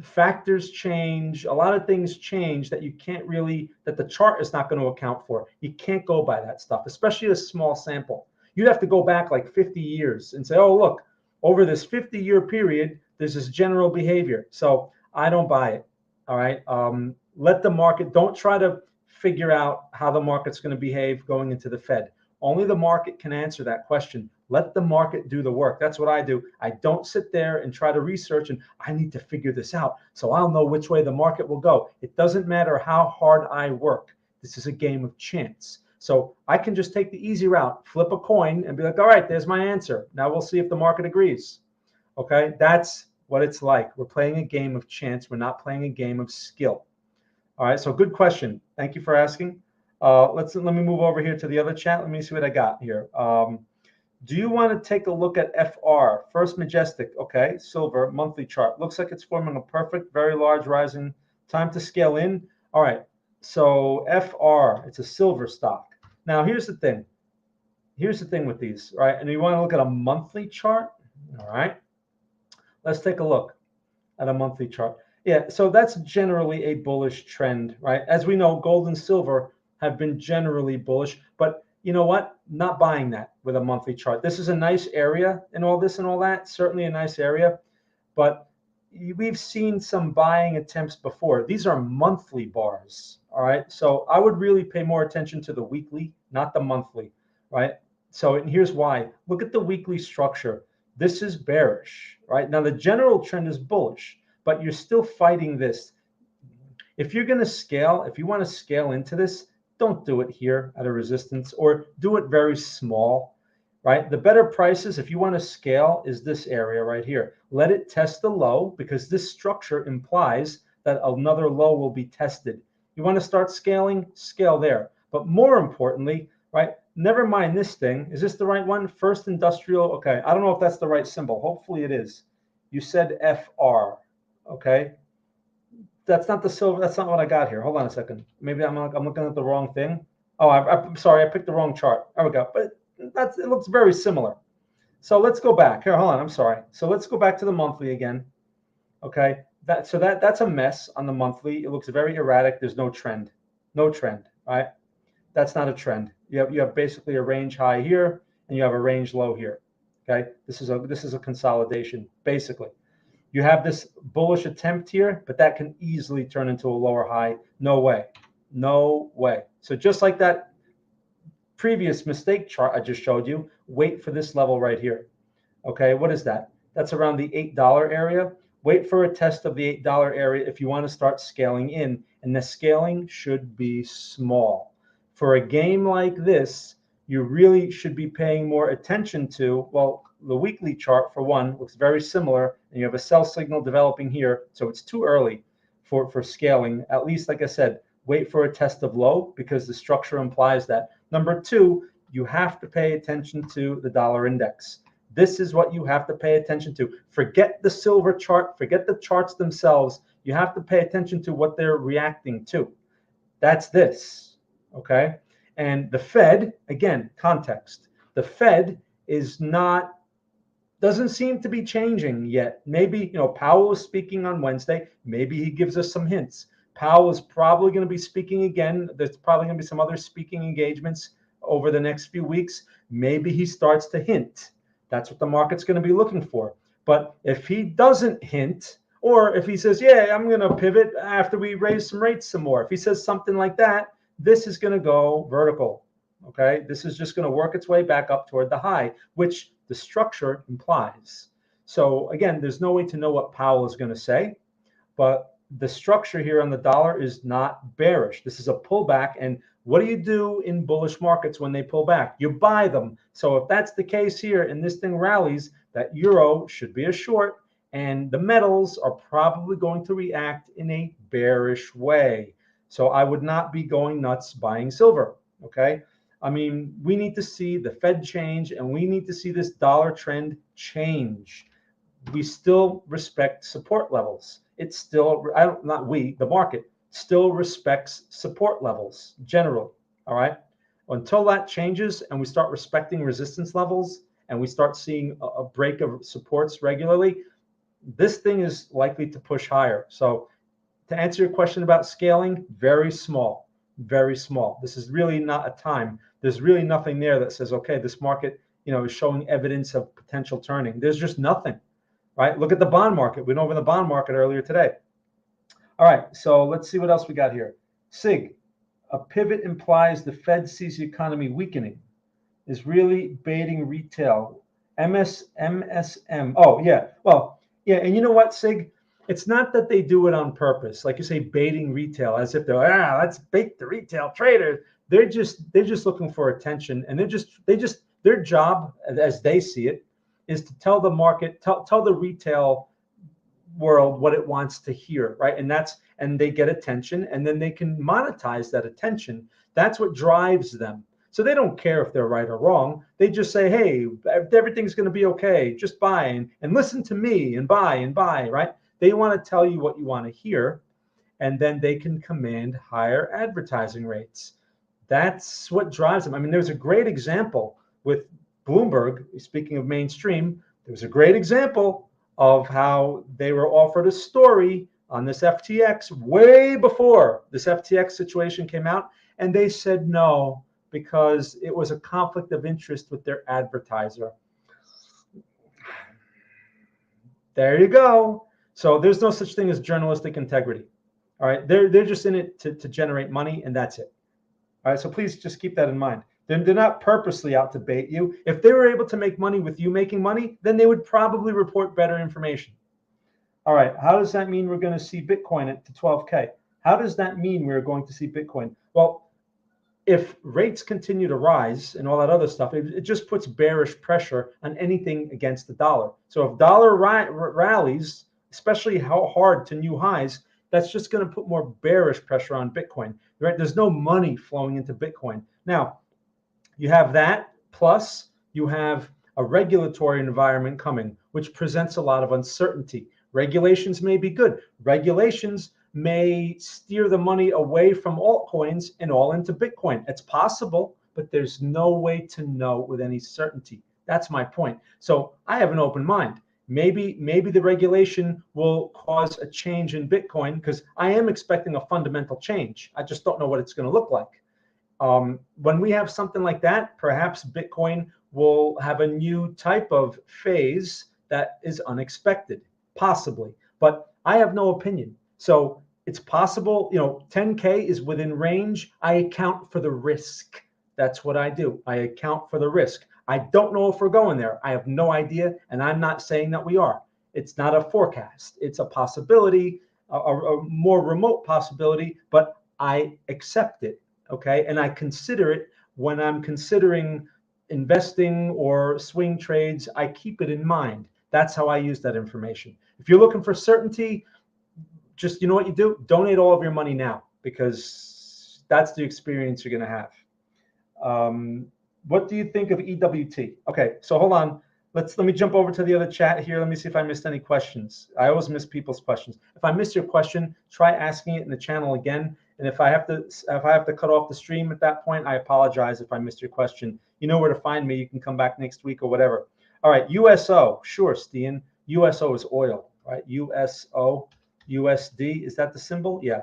Factors change, a lot of things change that you can't really, that the chart is not going to account for. You can't go by that stuff, especially a small sample. You'd have to go back like 50 years and say, oh, look, over this 50-year period, there's this general behavior. So I don't buy it. All right. Let the market, don't try to figure out how the market's going to behave going into the Fed. Only the market can answer that question. Let the market do the work. That's what I do. I don't sit there and try to research and I need to figure this out so I'll know which way the market will go. It doesn't matter how hard I work. This is a game of chance. So I can just take the easy route, flip a coin and be like, all right, there's my answer. Now we'll see if the market agrees. Okay, that's what it's like. We're playing a game of chance. We're not playing a game of skill. All right, so good question. Thank you for asking. Let me move over here to the other chat. Let me see what I got here. Do you want to take a look at FR? First Majestic, okay, silver, monthly chart. Looks like it's forming a perfect, very large rising. Time to scale in. All right, so FR, it's a silver stock. Now, here's the thing. Here's the thing with these, right? And you want to look at a monthly chart, all right? Let's take a look at a monthly chart. Yeah, so that's generally a bullish trend, right? As we know, gold and silver have been generally bullish, but you know what? Not buying that with a monthly chart. This is a nice area and all this and all that, certainly a nice area, but we've seen some buying attempts before. These are monthly bars, all right? So I would really pay more attention to the weekly, not the monthly, right? So and here's why. Look at the weekly structure. This is bearish, right? Now the general trend is bullish, but you're still fighting this. If you're going to scale, if you want to scale into this, don't do it here at a resistance, or do it very small, right? The better prices, if you want to scale, is this area right here. Let it test the low, because this structure implies that another low will be tested. You want to start scaling, scale there. But more importantly, right, never mind this thing. Is this the right one? First Industrial. Okay, I don't know if that's the right symbol. Hopefully it is. You said FR. Okay. That's not the silver. That's not what I got here. Hold on a second. Maybe I'm looking at the wrong thing. Oh, I'm sorry. I picked the wrong chart. There we go. But it looks very similar. So let's go back here. Hold on. I'm sorry. So let's go back to the monthly again. Okay. That's a mess on the monthly. It looks very erratic. There's no trend. No trend. Right. That's not a trend. You have basically a range high here, and you have a range low here. Okay. This is a consolidation basically. You have this bullish attempt here, but that can easily turn into a lower high. No way. No way. So just like that previous mistake chart I just showed you, wait for this level right here. Okay, what is that? That's around the $8 area. Wait for a test of the $8 area if you want to start scaling in, and the scaling should be small. For a game like this, you really should be paying more attention to, well, the weekly chart, for one, looks very similar, and you have a sell signal developing here, so it's too early for scaling. At least, like I said, wait for a test of low, because the structure implies that. Number two, you have to pay attention to the dollar index. This is what you have to pay attention to. Forget the silver chart, forget the charts themselves. You have to pay attention to what they're reacting to. That's this, okay? And the Fed, again, context. The Fed doesn't seem to be changing yet. Maybe, Powell is speaking on Wednesday. Maybe he gives us some hints. Powell is probably going to be speaking again. There's probably going to be some other speaking engagements over the next few weeks. Maybe he starts to hint. That's what the market's going to be looking for. But if he doesn't hint, or if he says, yeah, I'm going to pivot after we raise some rates some more, if he says something like that, this is going to go vertical. Okay, this is just going to work its way back up toward the high, which the structure implies. So again, there's no way to know what Powell is going to say, but the structure here on the dollar is not bearish. This is a pullback. And what do you do in bullish markets when they pull back? You buy them. So if that's the case here and this thing rallies, that euro should be a short, and the metals are probably going to react in a bearish way. So I would not be going nuts buying silver. Okay. I mean, we need to see the Fed change, and we need to see this dollar trend change. We still respect support levels. It's still, the market still respects support levels generally. All right. Until that changes and we start respecting resistance levels and we start seeing a break of supports regularly, this thing is likely to push higher. So to answer your question about scaling, very small, very small. This is really not a time. There's really nothing there that says, okay, this market, is showing evidence of potential turning. There's just nothing, right? Look at the bond market. We went over the bond market earlier today. All right, so let's see what else we got here. SIG, a pivot implies the Fed sees the economy weakening, is really baiting retail. MSM. Oh, yeah. Well, yeah, and you know what, SIG? It's not that they do it on purpose, like you say, baiting retail, as if they're let's bait the retail trader. They're just looking for attention, and their job, as they see it, is to tell the market, tell the retail world what it wants to hear, right? And they get attention, and then they can monetize that attention. That's what drives them. So they don't care if they're right or wrong. They just say, hey, everything's going to be okay. Just buy and listen to me and buy, right? They want to tell you what you want to hear, and then they can command higher advertising rates. That's what drives them. I mean, there's a great example with Bloomberg. Speaking of mainstream, there was a great example of how they were offered a story on this FTX way before this FTX situation came out, and they said no because it was a conflict of interest with their advertiser. There you go. So there's no such thing as journalistic integrity. All right, they're just in it to generate money, and that's it. All right, so please just keep that in mind. They're not purposely out to bait you. If they were able to make money with you making money, then they would probably report better information. All right, how does that mean we're going to see Bitcoin at 12K? How does that mean we're going to see Bitcoin? Well, if rates continue to rise and all that other stuff, it just puts bearish pressure on anything against the dollar. So if dollar rallies, especially how hard to new highs, that's just going to put more bearish pressure on Bitcoin, right? There's no money flowing into Bitcoin. Now, you have that, plus you have a regulatory environment coming, which presents a lot of uncertainty. Regulations may be good. Regulations may steer the money away from altcoins and all into Bitcoin. It's possible, but there's no way to know with any certainty. That's my point. So I have an open mind. Maybe the regulation will cause a change in Bitcoin, because I am expecting a fundamental change. I just don't know what it's going to look like. When we have something like that, perhaps Bitcoin will have a new type of phase that is unexpected, possibly. But I have no opinion. So it's possible, 10K is within range. I account for the risk. That's what I do. I account for the risk. I don't know if we're going there. I have no idea, and I'm not saying that we are. It's not a forecast. It's a possibility, a more remote possibility, but I accept it, okay? And I consider it when I'm considering investing or swing trades. I keep it in mind. That's how I use that information. If you're looking for certainty, just, you know what you do? Donate all of your money now, because that's the experience you're going to have. What do you think of EWT? Okay, so hold on. Let me jump over to the other chat here. Let me see if I missed any questions. I always miss people's questions. If I missed your question, try asking it in the channel again. And if I have to cut off the stream at that point, I apologize if I missed your question. You know where to find me. You can come back next week or whatever. All right, USO. Sure, Stian. USO is oil, right? USO, USD. Is that the symbol? Yeah.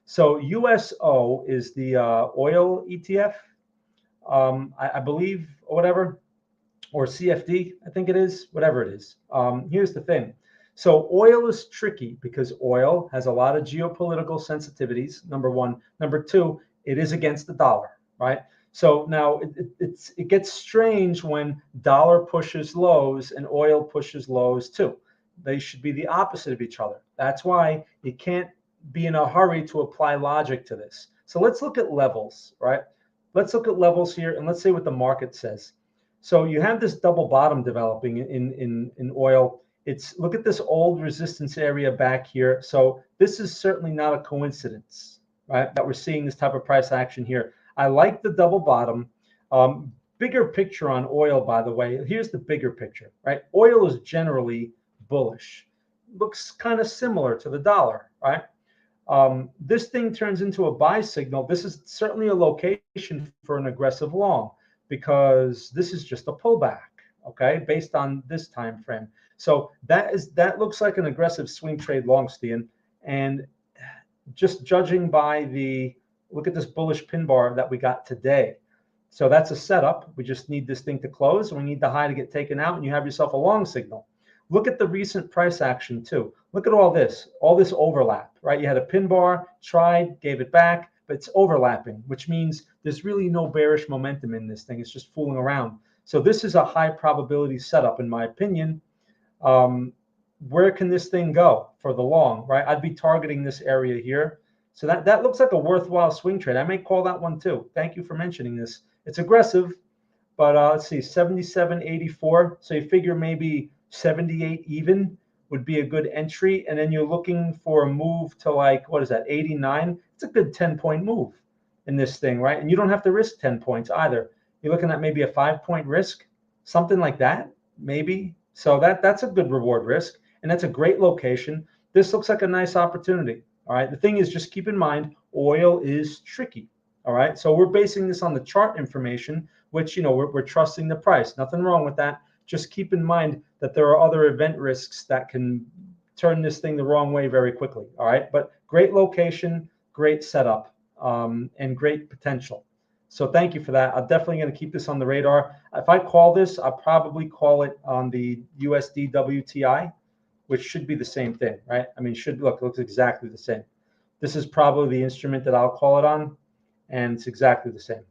So USO is the oil ETF. I believe, or whatever, or CFD, I think it is, whatever it is. Here's the thing. So oil is tricky because oil has a lot of geopolitical sensitivities, number one. Number two, it is against the dollar, right? So now it gets strange when dollar pushes lows and oil pushes lows too. They should be the opposite of each other. That's why you can't be in a hurry to apply logic to this. So let's look at levels, right? Let's look at levels here, and let's see what the market says. So you have this double bottom developing in oil. Look at this old resistance area back here. So this is certainly not a coincidence, right, that we're seeing this type of price action here. I like the double bottom. Bigger picture on oil, by the way. Here's the bigger picture, right? Oil is generally bullish. Looks kind of similar to the dollar, right? This thing turns into a buy signal. This is certainly a location for an aggressive long, because this is just a pullback, okay, based on this time frame. So that looks like an aggressive swing trade long, Stian. And just judging by look at this bullish pin bar that we got today. So that's a setup. We just need this thing to close, and we need the high to get taken out, and you have yourself a long signal. Look at the recent price action too. Look at all this overlap, right? You had a pin bar, tried, gave it back, but it's overlapping, which means there's really no bearish momentum in this thing. It's just fooling around. So this is a high probability setup, in my opinion. Where can this thing go for the long, right? I'd be targeting this area here. So that looks like a worthwhile swing trade. I may call that one too. Thank you for mentioning this. It's aggressive, but let's see, 77.84. So you figure maybe 78 even would be a good entry, and then you're looking for a move to, like, what is that, 89? It's a good 10-point move in this thing, right? And you don't have to risk 10 points either. You're looking at maybe a 5-point risk, something like that, maybe. So that's a good reward risk, and that's a great location. This looks like a nice opportunity. All right. The thing is, just keep in mind, oil is tricky. All right. So we're basing this on the chart information, which, we're trusting the price. Nothing wrong with that. just keep in mind that there are other event risks that can turn this thing the wrong way very quickly. All right, but great location, great setup, and great potential. So thank you for that. I'm definitely going to keep this on the radar. If I call this, I'll probably call it on the USD WTI, which should be the same thing, right? I mean, looks exactly the same. This is probably the instrument that I'll call it on, and it's exactly the same.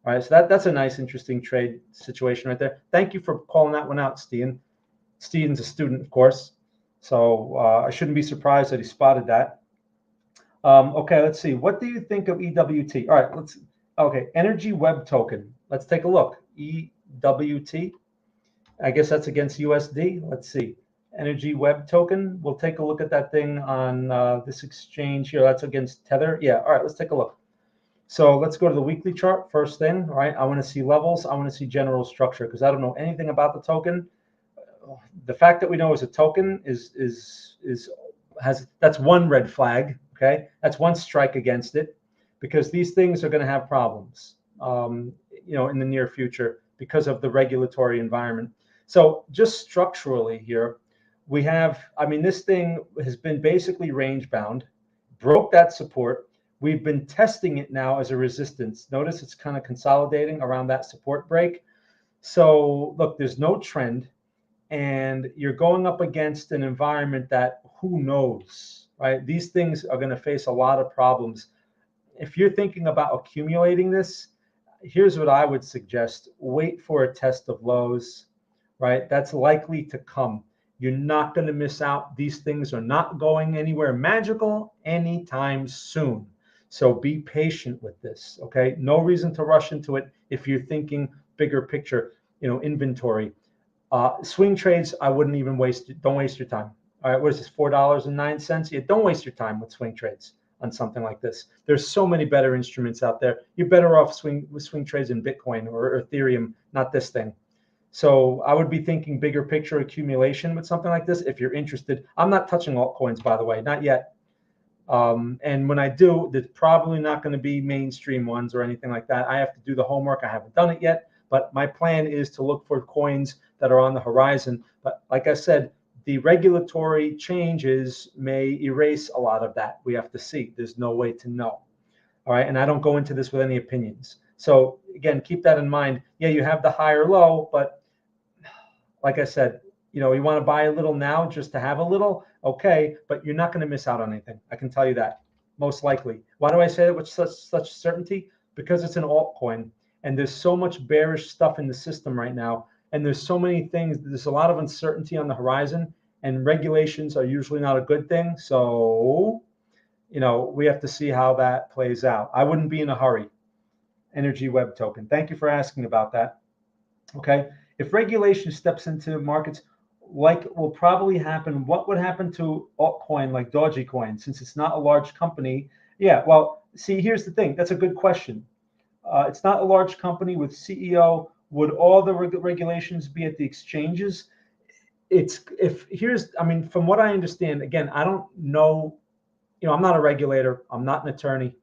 All right, so that's a nice, interesting trade situation right there. Thank you for calling that one out, Steven. Steven's a student, of course, so I shouldn't be surprised that he spotted that. Okay, let's see. What do you think of EWT? All right, okay, Energy Web Token. Let's take a look. EWT. I guess that's against USD. Let's see. Energy Web Token. We'll take a look at that thing on this exchange here. That's against Tether. Yeah, all right, let's take a look. So let's go to the weekly chart first thing, all right? I want to see levels. I want to see general structure because I don't know anything about the token. The fact that we know it's a token that's one red flag, okay? That's one strike against it because these things are going to have problems, in the near future because of the regulatory environment. So just structurally here, we have, this thing has been basically range bound, broke that support. We've been testing it now as a resistance. Notice it's kind of consolidating around that support break. So look, there's no trend and you're going up against an environment that who knows, right? These things are going to face a lot of problems. If you're thinking about accumulating this, here's what I would suggest. Wait for a test of lows, right? That's likely to come. You're not going to miss out. These things are not going anywhere magical anytime soon. So be patient with this, okay? No reason to rush into it if you're thinking bigger picture, inventory. Swing trades, I wouldn't even don't waste your time. All right, what is this, $4.09? Yeah, don't waste your time with swing trades on something like this. There's so many better instruments out there. You're better off with swing trades in Bitcoin or Ethereum, not this thing. So I would be thinking bigger picture accumulation with something like this if you're interested. I'm not touching altcoins, by the way, not yet. And when I do, there's probably not going to be mainstream ones or anything like that. I have to do the homework. I haven't done it yet, but my plan is to look for coins that are on the horizon. But like I said, the regulatory changes may erase a lot of that. We have to see. There's no way to know. All right. And I don't go into this with any opinions. So again, keep that in mind. Yeah, you have the higher low, but like I said, you want to buy a little now just to have a little, okay, but you're not going to miss out on anything. I can tell you that, most likely. Why do I say that with such certainty? Because it's an altcoin, and there's so much bearish stuff in the system right now, and there's so many things. There's a lot of uncertainty on the horizon, and regulations are usually not a good thing. So, we have to see how that plays out. I wouldn't be in a hurry. Energy Web Token. Thank you for asking about that. Okay, if regulation steps into markets, like will probably happen, what would happen to altcoin like Dogecoin, since it's not a large company? Yeah, well, see, here's the thing. That's a good question. It's not a large company with CEO. Would all the regulations be at the exchanges? From what I understand, again, I don't know, I'm not a regulator. I'm not an attorney.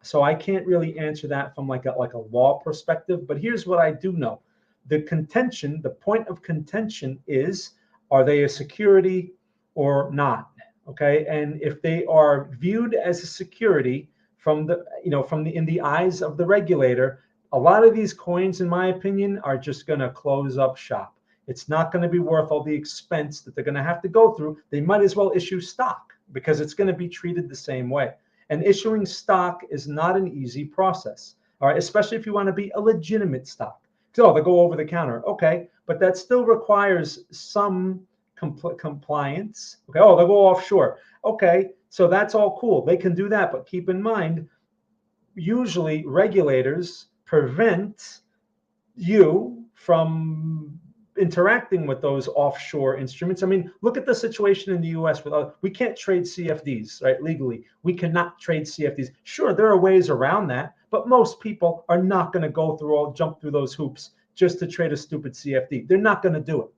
So I can't really answer that from like a law perspective. But here's what I do know. The point of contention is, are they a security or not? Okay, and if they are viewed as a security in the eyes of the regulator, a lot of these coins, in my opinion, are just going to close up shop. It's not going to be worth all the expense that they're going to have to go through. They might as well issue stock because it's going to be treated the same way. And issuing stock is not an easy process, all right, especially if you want to be a legitimate stock. So they go over the counter, okay, but that still requires some compliance. Okay, they'll go offshore. Okay, so that's all cool. They can do that, but keep in mind, usually regulators prevent you from interacting with those offshore instruments. Look at the situation in the US we can't trade CFDs, right? Legally, we cannot trade CFDs. Sure, there are ways around that, but most people are not going to jump through those hoops just to trade a stupid CFD. They're not going to do it.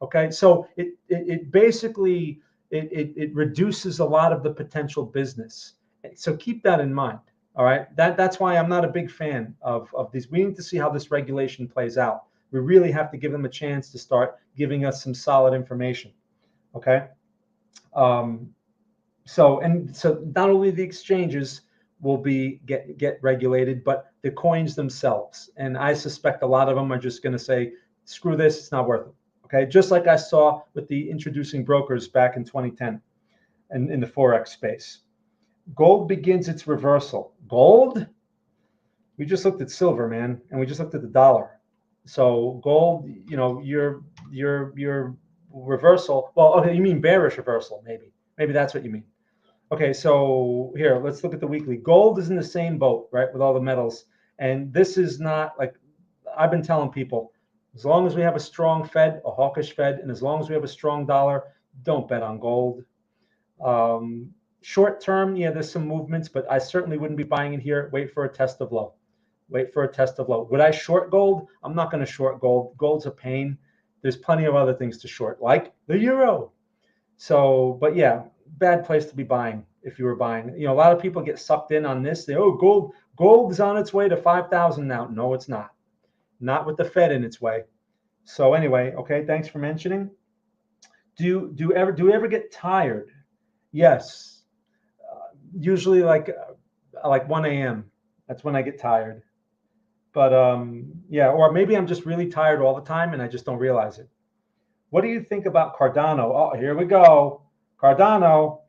Okay, so it basically reduces a lot of the potential business. So keep that in mind. All right, that's why I'm not a big fan of these. We need to see how this regulation plays out We really have to give them a chance to start giving us some solid information. Okay. So not only the exchanges will be get regulated, but the coins themselves. And I suspect a lot of them are just going to say, screw this, it's not worth it. Okay. Just like I saw with the introducing brokers back in 2010 and in the Forex space. Gold begins its reversal. Gold? We just looked at silver, man, and we just looked at the dollar. So gold, you know, your reversal. Well, okay, you mean bearish reversal, maybe. Maybe that's what you mean. Okay, so here, let's look at the weekly. Gold is in the same boat, right, with all the metals. And this is not like, I've been telling people, as long as we have a strong Fed, a hawkish Fed, and as long as we have a strong dollar, don't bet on gold. Short term, yeah, there's some movements, but I certainly wouldn't be buying it here. Wait for a test of low. Wait for a test of low. Would I short gold? I'm not going to short gold. Gold's a pain. There's plenty of other things to short, like the euro. So, but yeah, bad place to be buying if you were buying. You know, a lot of people get sucked in on this. They, oh, gold is on its way to 5,000 now. No, it's not. Not with the Fed in its way. So anyway, okay, thanks for mentioning. Do we ever get tired? Yes. Usually like 1 a.m. That's when I get tired. But yeah, or maybe I'm just really tired all the time and I just don't realize it. What do you think about Cardano? Oh, here we go. Cardano.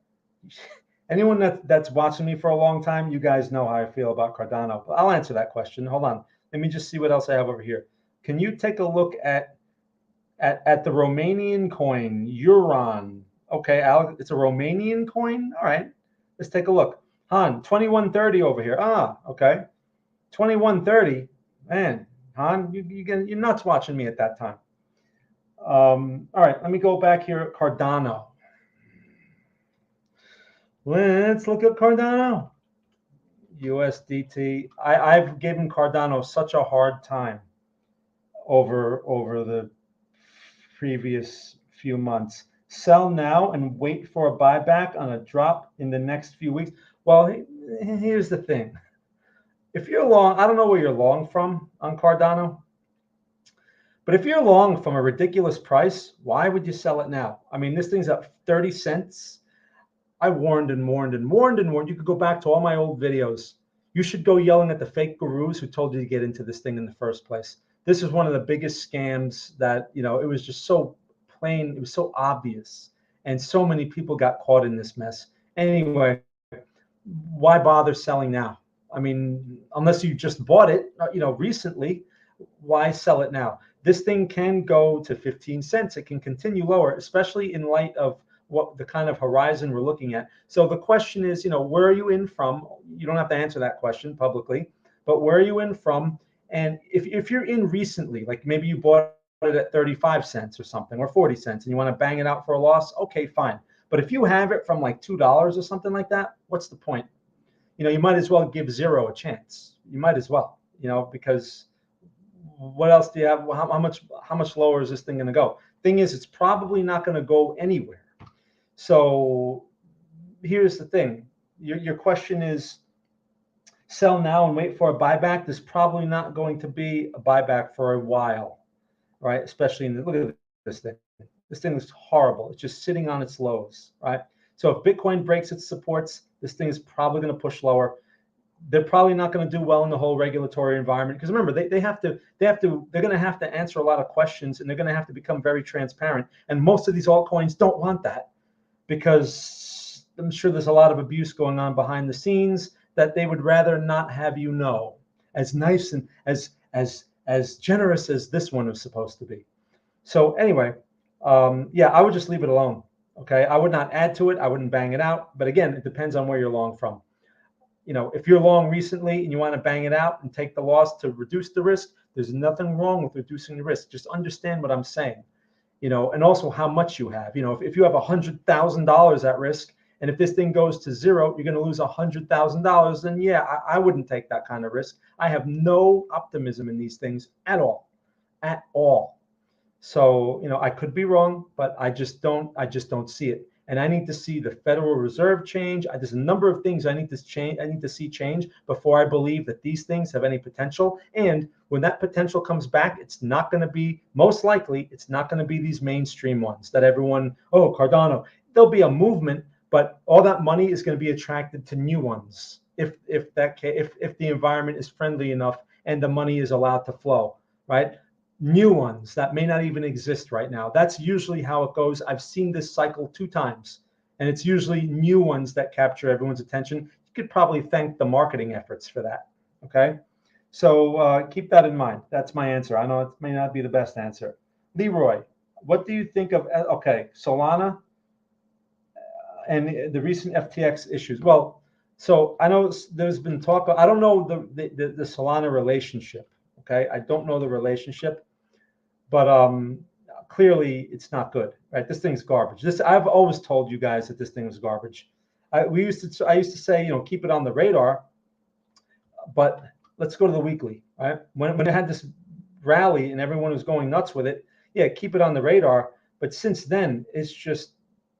Anyone that's watching me for a long time, you guys know how I feel about Cardano. But I'll answer that question. Hold on. Let me just see what else I have over here. Can you take a look at the Romanian coin, Euron? Okay, Alex, it's a Romanian coin? All right. Let's take a look. Han, 2130 over here. Ah, okay. 2130. Man, Han, you're nuts watching me at that time. All right, let me go back here at Cardano. Let's look at Cardano. USDT. I've given Cardano such a hard time over the previous few months. Sell now and wait for a buyback on a drop in the next few weeks. Well, here's the thing. If you're long, I don't know where you're long from on Cardano, but if you're long from a ridiculous price, why would you sell it now? I mean, this thing's at 30 cents. I warned and warned and warned and warned. You could go back to all my old videos. You should go yelling at the fake gurus who told you to get into this thing in the first place. This is one of the biggest scams that, you know, it was just so plain. It was so obvious. And so many people got caught in this mess. Anyway, why bother selling now? I mean, unless you just bought it, you know, recently, why sell it now? This thing can go to 15 cents. It can continue lower, especially in light of what the kind of horizon we're looking at. So the question is, you know, where are you in from? You don't have to answer that question publicly, but where are you in from? And if you're in recently, like maybe you bought it at 35 cents or something, or 40 cents, and you want to bang it out for a loss, okay, fine. But if you have it from like $2 or something like that, what's the point? You know, you might as well give zero a chance. You might as well, you know, because what else do you have? How much lower is this thing going to go? Thing is, it's probably not going to go anywhere. So here's the thing. Your question is, sell now and wait for a buyback. There's probably not going to be a buyback for a while, right? Especially look at this thing. This thing is horrible. It's just sitting on its lows, right? So if Bitcoin breaks its supports, this thing is probably going to push lower. They're probably not going to do well in the whole regulatory environment because remember, they're going to have to answer a lot of questions and they're going to have to become very transparent. And most of these altcoins don't want that because I'm sure there's a lot of abuse going on behind the scenes that they would rather not have you know. As nice and as generous as this one is supposed to be. So anyway, yeah, I would just leave it alone. Okay, I would not add to it. I wouldn't bang it out. But again, it depends on where you're long from. You know, if you're long recently and you want to bang it out and take the loss to reduce the risk, there's nothing wrong with reducing the risk. Just understand what I'm saying, you know, and also how much you have. You know, if you have $100,000 at risk, and if this thing goes to zero, you're going to lose $100,000, then yeah, I wouldn't take that kind of risk. I have no optimism in these things at all. So, you know, I could be wrong, but I just don't see it. and I need to see the Federal Reserve change. There's a number of things I need to see change before I believe that these things have any potential. And when that potential comes back, it's not going to be, most likely, it's not going to be these mainstream ones that everyone, oh, Cardano. There'll be a movement, but all that money is going to be attracted to new ones if the environment is friendly enough and the money is allowed to flow, right? New ones that may not even exist right now. That's usually how it goes. I've seen this cycle 2 times, and it's usually new ones that capture everyone's attention. You could probably thank the marketing efforts for that, okay? So keep that in mind. That's my answer. I know it may not be the best answer. Leroy, what do you think of, okay, Solana and the recent FTX issues? Well, so I know there's been talk, I don't know the Solana relationship, okay? I don't know the relationship, but clearly it's not good, right? This thing's garbage. I've always told you guys that this thing was garbage. I used to say, keep it on the radar, but let's go to the weekly, right? When it had this rally and everyone was going nuts with it, yeah, keep it on the radar. But since then, it's just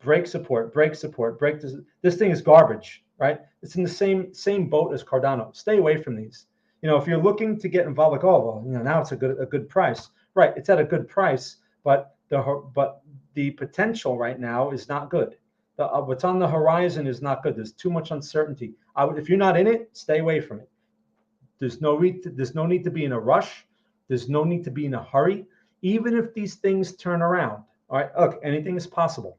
break support. This thing is garbage, right? It's in the same boat as Cardano. Stay away from these. If you're looking to get involved, like, oh, well, now it's a good price, right? It's at a good price, but the potential right now is not good. What's on the horizon is not good. There's too much uncertainty. If you're not in it, stay away from it. There's no need to be in a rush. There's no need to be in a hurry. Even if these things turn around, all right, look, anything is possible.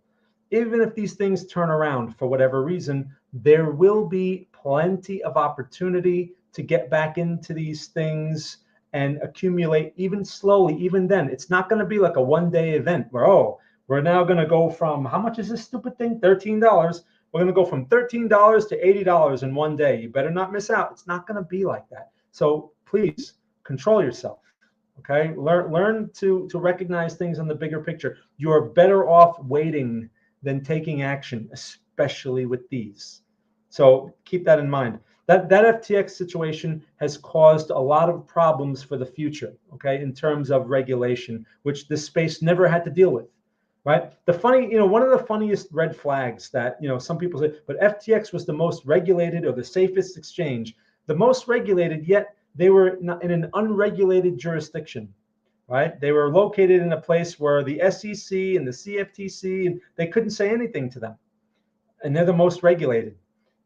Even if these things turn around for whatever reason, there will be plenty of opportunity to get back into these things and accumulate even slowly. Even then, it's not going to be like a one-day event where, oh, we're now going to go from, how much is this stupid thing? $13. We're going to go from $13 to $80 in one day. You better not miss out. It's not going to be like that. So please control yourself. Okay, learn to recognize things in the bigger picture. You are better off waiting than taking action, especially with these. So keep that in mind. That FTX situation has caused a lot of problems for the future, okay, in terms of regulation, which this space never had to deal with, right? One of the funniest red flags that, some people say, but FTX was the most regulated or the safest exchange, the most regulated, yet they were in an unregulated jurisdiction, right? They were located in a place where the SEC and the CFTC, and they couldn't say anything to them. And they're the most regulated.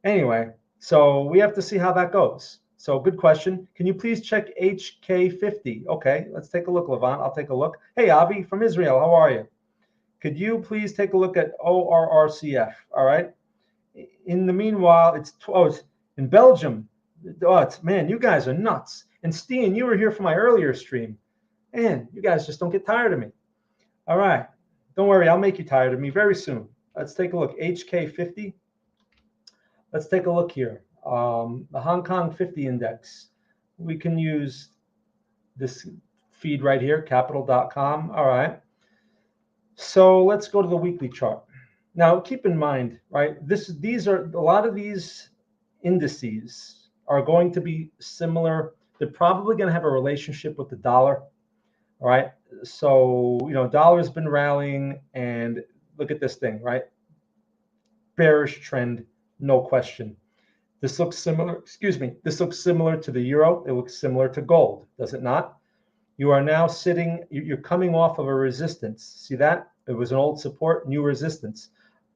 Anyway, so we have to see how that goes. So good question. Can you please check HK50? Okay, let's take a look, Levant. I'll take a look. Hey, Avi from Israel, how are you? Could you please take a look at ORRCF? All right. In the meanwhile, it's in Belgium. Oh, man, you guys are nuts. And Steen, you were here for my earlier stream. Man, you guys just don't get tired of me. All right. Don't worry, I'll make you tired of me very soon. Let's take a look. HK50. Let's take a look here. The Hong Kong 50 index. We can use this feed right here, capital.com. All right. So let's go to the weekly chart. Now, keep in mind, right, a lot of these indices are going to be similar. They're probably going to have a relationship with the dollar. All right. So, dollar's been rallying, and look at this thing, right? Bearish trend, no question. This looks similar, this looks similar to the euro. It looks similar to gold, does it not? You are now you're coming off of a resistance. See that? It was an old support, new resistance.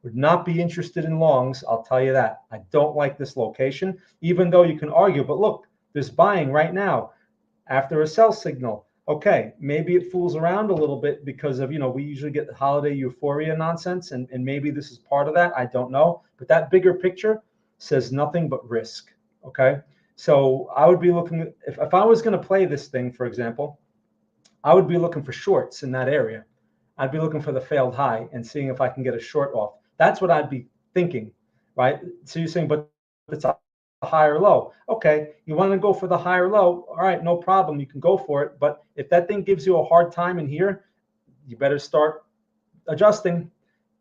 Would not be interested in longs, I'll tell you that. I don't like this location, even though you can argue, but look, there's buying right now after a sell signal. Okay, maybe it fools around a little bit because of, we usually get the holiday euphoria nonsense, and maybe this is part of that. I don't know. But that bigger picture says nothing but risk, okay? So I would be looking, if I was going to play this thing, for example, I would be looking for shorts in that area. I'd be looking for the failed high and seeing if I can get a short off. That's what I'd be thinking, right? So you're saying, but it's a higher low. Okay, you want to go for the higher low. All right, no problem. You can go for it. But if that thing gives you a hard time in here, you better start adjusting.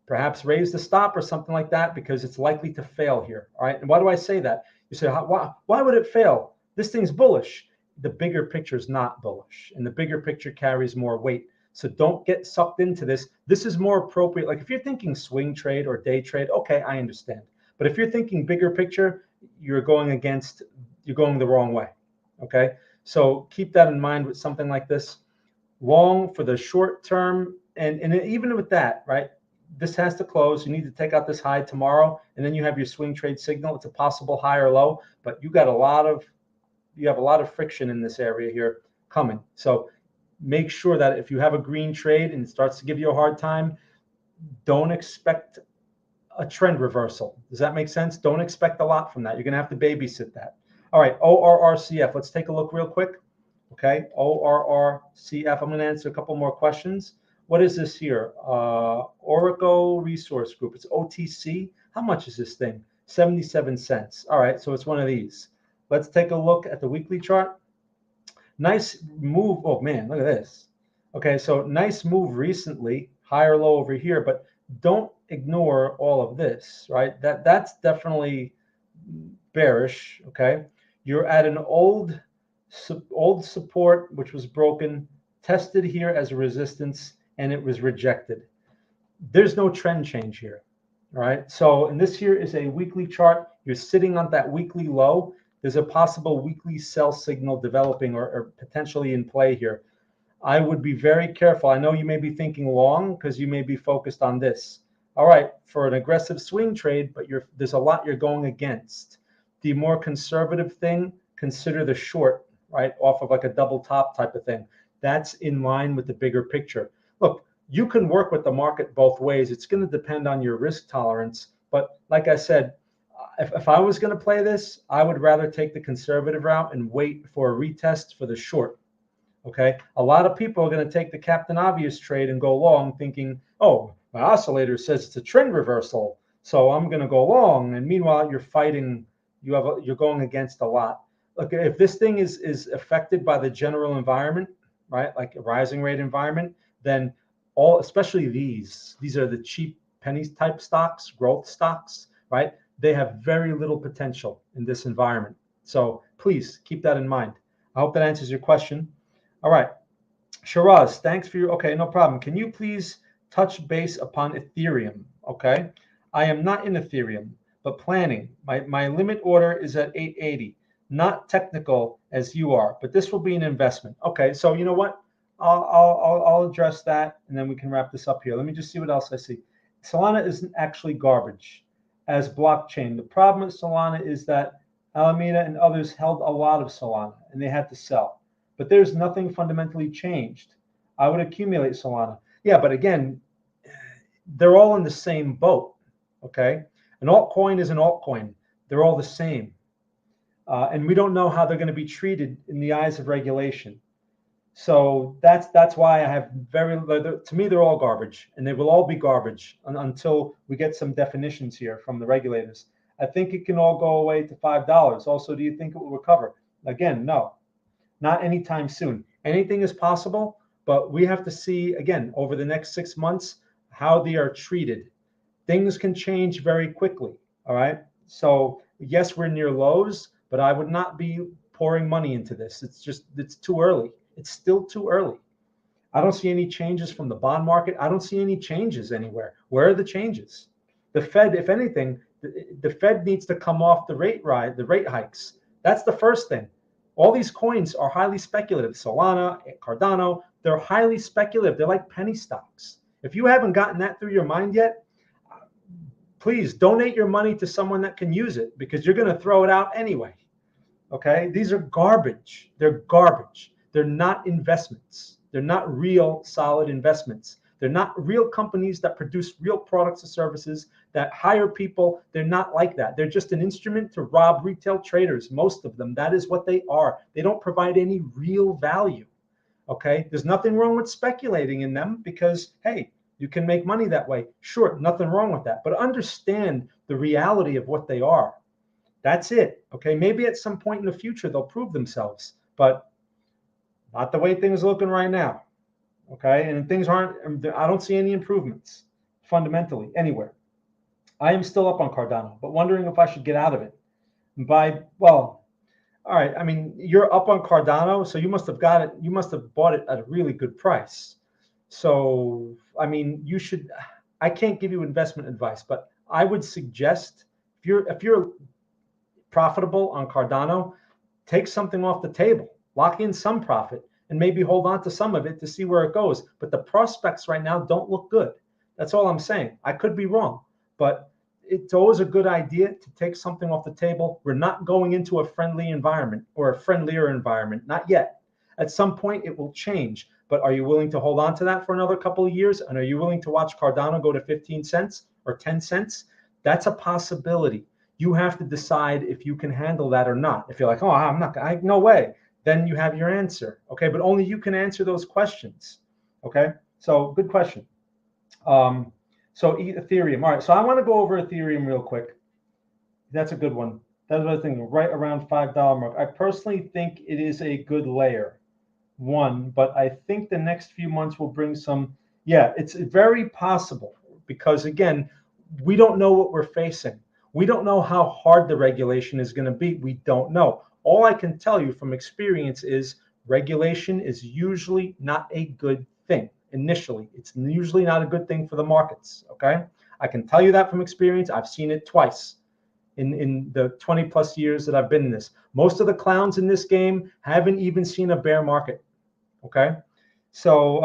Perhaps raise the stop or something like that, because it's likely to fail here. All right. And why do I say that? You say, why would it fail? This thing's bullish. The bigger picture is not bullish, and the bigger picture carries more weight. So don't get sucked into this. This is more appropriate. Like if you're thinking swing trade or day trade, okay, I understand. But if you're thinking bigger picture, you're going the wrong way. Okay. So keep that in mind with something like this. Long for the short term, and even with that, right? This has to close. You need to take out this high tomorrow, and then you have your swing trade signal. It's a possible high or low, but you have a lot of friction in this area here coming. So make sure that if you have a green trade and it starts to give you a hard time, don't expect a trend reversal. Does that make sense? Don't expect a lot from that. You're going to have to babysit that. All right, ORRCF. Let's take a look real quick. Okay, ORRCF. I'm going to answer a couple more questions. What is this here? Oracle Resource Group. It's OTC. How much is this thing? 77 cents. All right, so it's one of these. Let's take a look at the weekly chart. Nice move. Oh, man, look at this. Okay, so nice move recently. Higher low over here, but don't ignore all of this, right? That's definitely bearish, okay? You're at an old support, which was broken, tested here as a resistance, and it was rejected. There's no trend change here, all right? So, and this here is a weekly chart. You're sitting on that weekly low. There's a possible weekly sell signal developing or potentially in play here. I would be very careful. I know you may be thinking long because you may be focused on this. All right, for an aggressive swing trade, but there's a lot you're going against. The more conservative thing, consider the short, right, off of like a double top type of thing. That's in line with the bigger picture. Look, you can work with the market both ways. It's going to depend on your risk tolerance. But like I said, if I was going to play this, I would rather take the conservative route and wait for a retest for the short. Okay, a lot of people are going to take the Captain Obvious trade and go long thinking, oh, my oscillator says it's a trend reversal, so I'm going to go long. And meanwhile, you're fighting, you're going against a lot. Look, if this thing is affected by the general environment, right, like a rising rate environment, then especially these are the cheap penny type stocks, growth stocks, right? They have very little potential in this environment. So please keep that in mind. I hope that answers your question. All right, Shiraz, thanks for your, okay, no problem. Can you please touch base upon Ethereum? Okay, I am not in Ethereum, but planning. My limit order is at 880. Not technical as you are, but this will be an investment. Okay, so you know what? I'll address that, and then we can wrap this up here. Let me just see what else I see. Solana isn't actually garbage as blockchain. The problem with Solana is that Alameda and others held a lot of Solana, and they had to sell. But there's nothing fundamentally changed. I would accumulate Solana. Yeah, but again, they're all in the same boat, okay? An altcoin is an altcoin. They're all the same. And we don't know how they're going to be treated in the eyes of regulation. So that's why I have to me, they're all garbage, and they will all be garbage until we get some definitions here from the regulators. I think it can all go away to $5. Also, do you think it will recover? Again, no. Not anytime soon. Anything is possible, but we have to see, again, over the next 6 months, how they are treated. Things can change very quickly, all right? So, yes, we're near lows, but I would not be pouring money into this. It's too early. It's still too early. I don't see any changes from the bond market. I don't see any changes anywhere. Where are the changes? The Fed, if anything, the Fed needs to come off the rate hikes. That's the first thing. All these coins are highly speculative. Solana, Cardano, they're highly speculative. They're like penny stocks. If you haven't gotten that through your mind yet, please donate your money to someone that can use it, because you're going to throw it out anyway. Okay? These are garbage. They're garbage. They're not investments. They're not real solid investments. They're not real companies that produce real products or services that hire people. They're not like that. They're just an instrument to rob retail traders, most of them. That is what they are. They don't provide any real value. Okay? There's nothing wrong with speculating in them because, hey, you can make money that way. Sure, nothing wrong with that. But understand the reality of what they are. That's it. Okay? Maybe at some point in the future they'll prove themselves, but not the way things are looking right now. Okay, and things aren't, I don't see any improvements fundamentally anywhere. I am still up on Cardano, but wondering if I should get out of it and buy, well, all right. I mean, you're up on Cardano, so you must have bought it at a really good price. So, I mean, I can't give you investment advice, but I would suggest if you're profitable on Cardano, take something off the table, lock in some profit, and maybe hold on to some of it to see where it goes. But the prospects right now don't look good. That's all I'm saying. I could be wrong, but it's always a good idea to take something off the table. We're not going into a friendly environment or a friendlier environment, not yet. At some point, it will change. But are you willing to hold on to that for another couple of years? And are you willing to watch Cardano go to 15 cents or 10 cents? That's a possibility. You have to decide if you can handle that or not. If you're like, oh, I'm not, no way, then you have your answer. Okay, but only you can answer those questions. Okay, so good question. So Ethereum. All right, so I want to go over Ethereum real quick. That's a good one. That's what I think, right around $5 mark. I personally think it is a good layer one, but I think the next few months will bring some. Yeah, it's very possible because again, we don't know what we're facing. We don't know how hard the regulation is going to be. We don't know. All I can tell you from experience is regulation is usually not a good thing. Initially, it's usually not a good thing for the markets. Okay, I can tell you that from experience. I've seen it twice in the 20 plus years that I've been in this. Most of the clowns in this game haven't even seen a bear market. Okay, so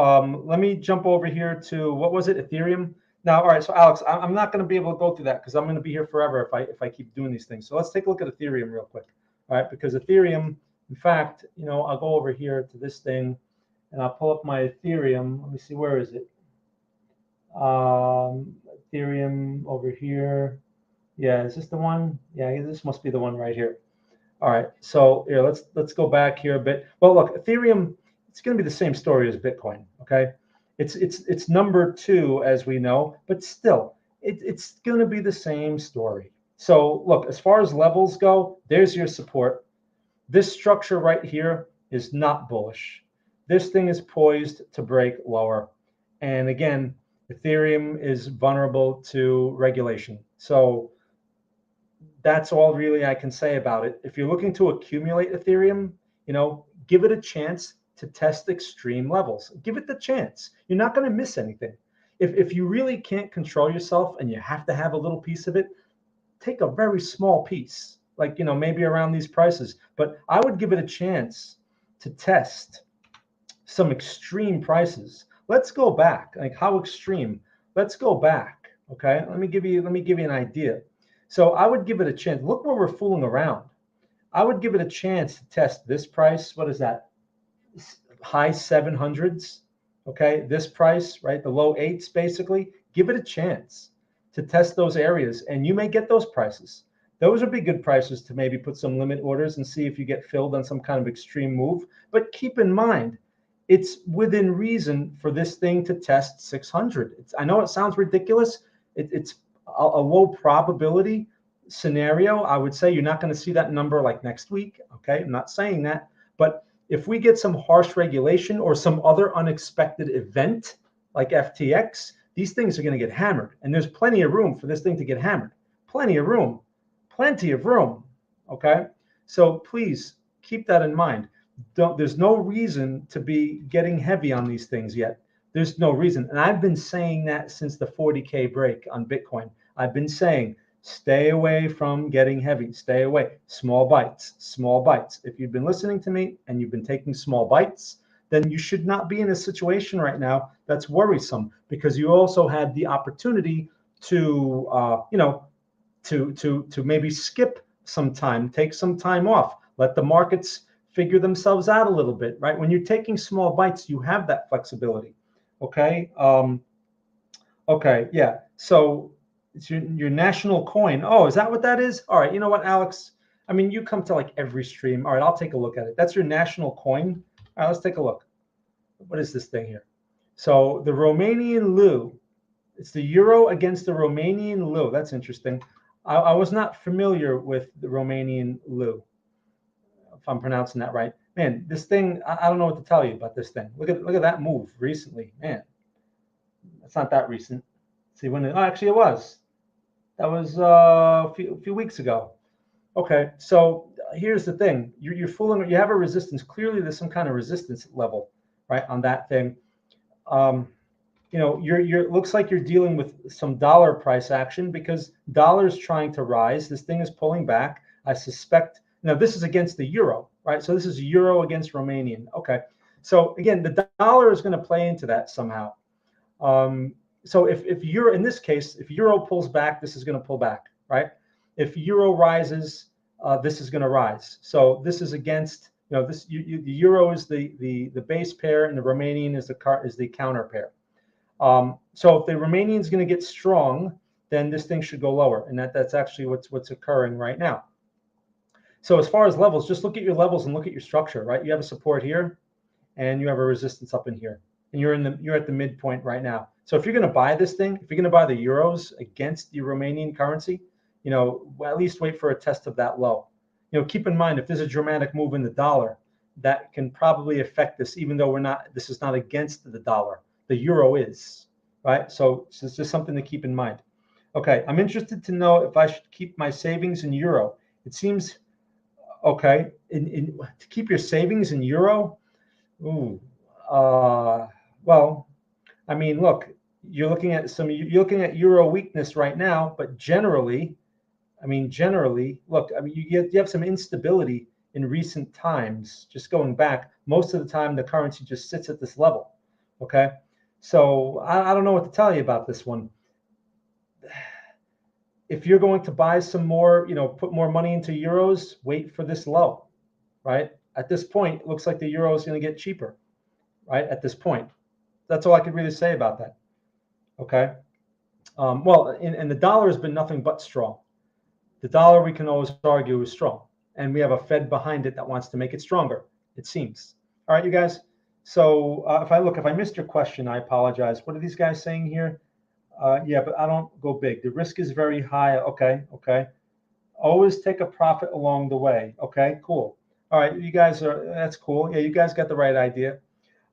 let me jump over here to, what was it, Ethereum? Now, all right, so Alex, I'm not going to be able to go through that because I'm going to be here forever if I keep doing these things. So let's take a look at Ethereum real quick, all right? Because Ethereum, in fact, I'll go over here to this thing, and I'll pull up my Ethereum. Let me see, where is it? Ethereum over here. Yeah, is this the one? Yeah, this must be the one right here. All right, so here, let's go back here a bit. Well, look, Ethereum, it's going to be the same story as Bitcoin. Okay. It's number 2, as we know, but still, it's going to be the same story. So look, as far as levels go, there's your support. This structure right here is not bullish. This thing is poised to break lower. And again, Ethereum is vulnerable to regulation. So that's all really I can say about it. If you're looking to accumulate Ethereum, give it a chance to test extreme levels. Give it the chance. You're not going to miss anything. If you really can't control yourself and you have to have a little piece of it, take a very small piece, like, maybe around these prices. But I would give it a chance to test some extreme prices. Let's go back. Like, how extreme? Let's go back. Okay. Let me give you an idea. So I would give it a chance. Look where we're fooling around. I would give it a chance to test this price. What is that? High 700s. Okay, this price, right? The low 8s, basically. Give it a chance to test those areas, and you may get those prices. Those would be good prices to maybe put some limit orders and see if you get filled on some kind of extreme move. But keep in mind, it's within reason for this thing to test 600. I know it sounds ridiculous. It's a low probability scenario. I would say you're not going to see that number like next week. Okay, I'm not saying that, but if we get some harsh regulation or some other unexpected event like FTX, these things are going to get hammered. And there's plenty of room for this thing to get hammered. Plenty of room. Plenty of room. Okay? So please keep that in mind. There's no reason to be getting heavy on these things yet. There's no reason. And I've been saying that since the 40K break on Bitcoin. I've been saying, stay away from getting heavy. Stay away. Small bites. Small bites. If you've been listening to me and you've been taking small bites, then you should not be in a situation right now that's worrisome, because you also had the opportunity to, to maybe skip some time, take some time off, let the markets figure themselves out a little bit, right? When you're taking small bites, you have that flexibility. Okay. Okay. Yeah. So it's your national coin. Oh, is that what that is? All right. You know what, Alex? I mean, you come to like every stream. All right. I'll take a look at it. That's your national coin. All right. Let's take a look. What is this thing here? So the Romanian leu. It's the euro against the Romanian leu. That's interesting. I was not familiar with the Romanian leu, if I'm pronouncing that right. Man, this thing, I don't know what to tell you about this thing. Look at that move recently. Man, it's not that recent. See when actually it was. That was a few weeks ago. Okay, so here's the thing. You're you have a resistance. Clearly there's some kind of resistance level, right, on that thing. it looks like you're dealing with some dollar price action because dollar's trying to rise. This thing is pulling back. I suspect, this is against the euro, right? So this is euro against Romanian. Okay. So again, the dollar is going to play into that somehow. So if euro, in this case, if euro pulls back, this is going to pull back, right? If euro rises, this is going to rise. So this is against, the euro is the base pair and the Romanian is the counter pair. So if the Romanian is going to get strong, then this thing should go lower, and that's actually what's occurring right now. So as far as levels, just look at your levels and look at your structure, right? You have a support here, and you have a resistance up in here, and you're at the midpoint right now. So if you're going to buy this thing, if you're going to buy the euros against the Romanian currency, at least wait for a test of that low. Keep in mind, if there's a dramatic move in the dollar, that can probably affect this, even though this is not against the dollar. The euro is, right? So it's just something to keep in mind. Okay, I'm interested to know if I should keep my savings in euro. It seems, okay, to keep your savings in euro, well, I mean, look, you're looking at euro weakness right now, but generally, look, you have some instability in recent times. Just going back, most of the time the currency just sits at this level. Okay, so I don't know what to tell you about this one. If you're going to buy some more, put more money into euros, wait for this low, right? At this point, it looks like the euro is going to get cheaper, right? At this point, that's all I could really say about that. Okay. Well, and the dollar has been nothing but strong. The dollar, we can always argue, is strong, and we have a Fed behind it that wants to make it stronger, it seems. All right, you guys. So if I missed your question, I apologize. What are these guys saying here? Yeah, but I don't go big. The risk is very high. Okay. Always take a profit along the way. Okay, cool. All right, you guys that's cool. Yeah, you guys got the right idea.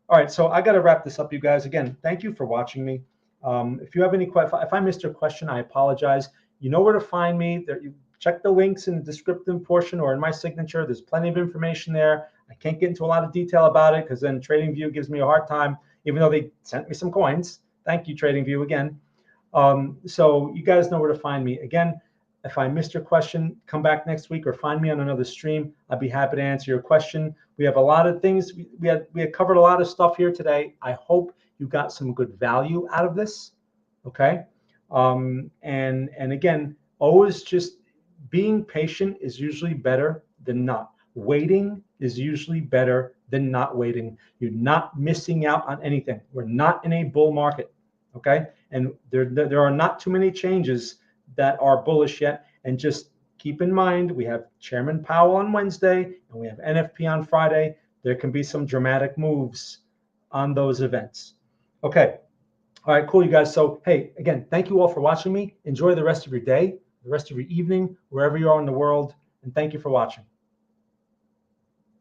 All right, so I got to wrap this up, you guys. Again, thank you for watching me. If you have any questions, if I missed your question, I apologize. You know where to find me. You check the links in the descriptive portion or in my signature. There's plenty of information there. I can't get into a lot of detail about it because then TradingView gives me a hard time, even though they sent me some coins. Thank you, TradingView, again. So you guys know where to find me. Again, if I missed your question, come back next week or find me on another stream. I'd be happy to answer your question. We have a lot of things. We had covered a lot of stuff here today. I hope you got some good value out of this. Okay. And again, always just being patient is usually better than not. Waiting is usually better than not waiting. You're not missing out on anything. We're not in a bull market. Okay. And there are not too many changes that are bullish yet. And just keep in mind, we have Chairman Powell on Wednesday and we have NFP on Friday. There can be some dramatic moves on those events. Okay. All right, cool, you guys. So, hey, again, thank you all for watching me. Enjoy the rest of your day, the rest of your evening, wherever you are in the world. And thank you for watching.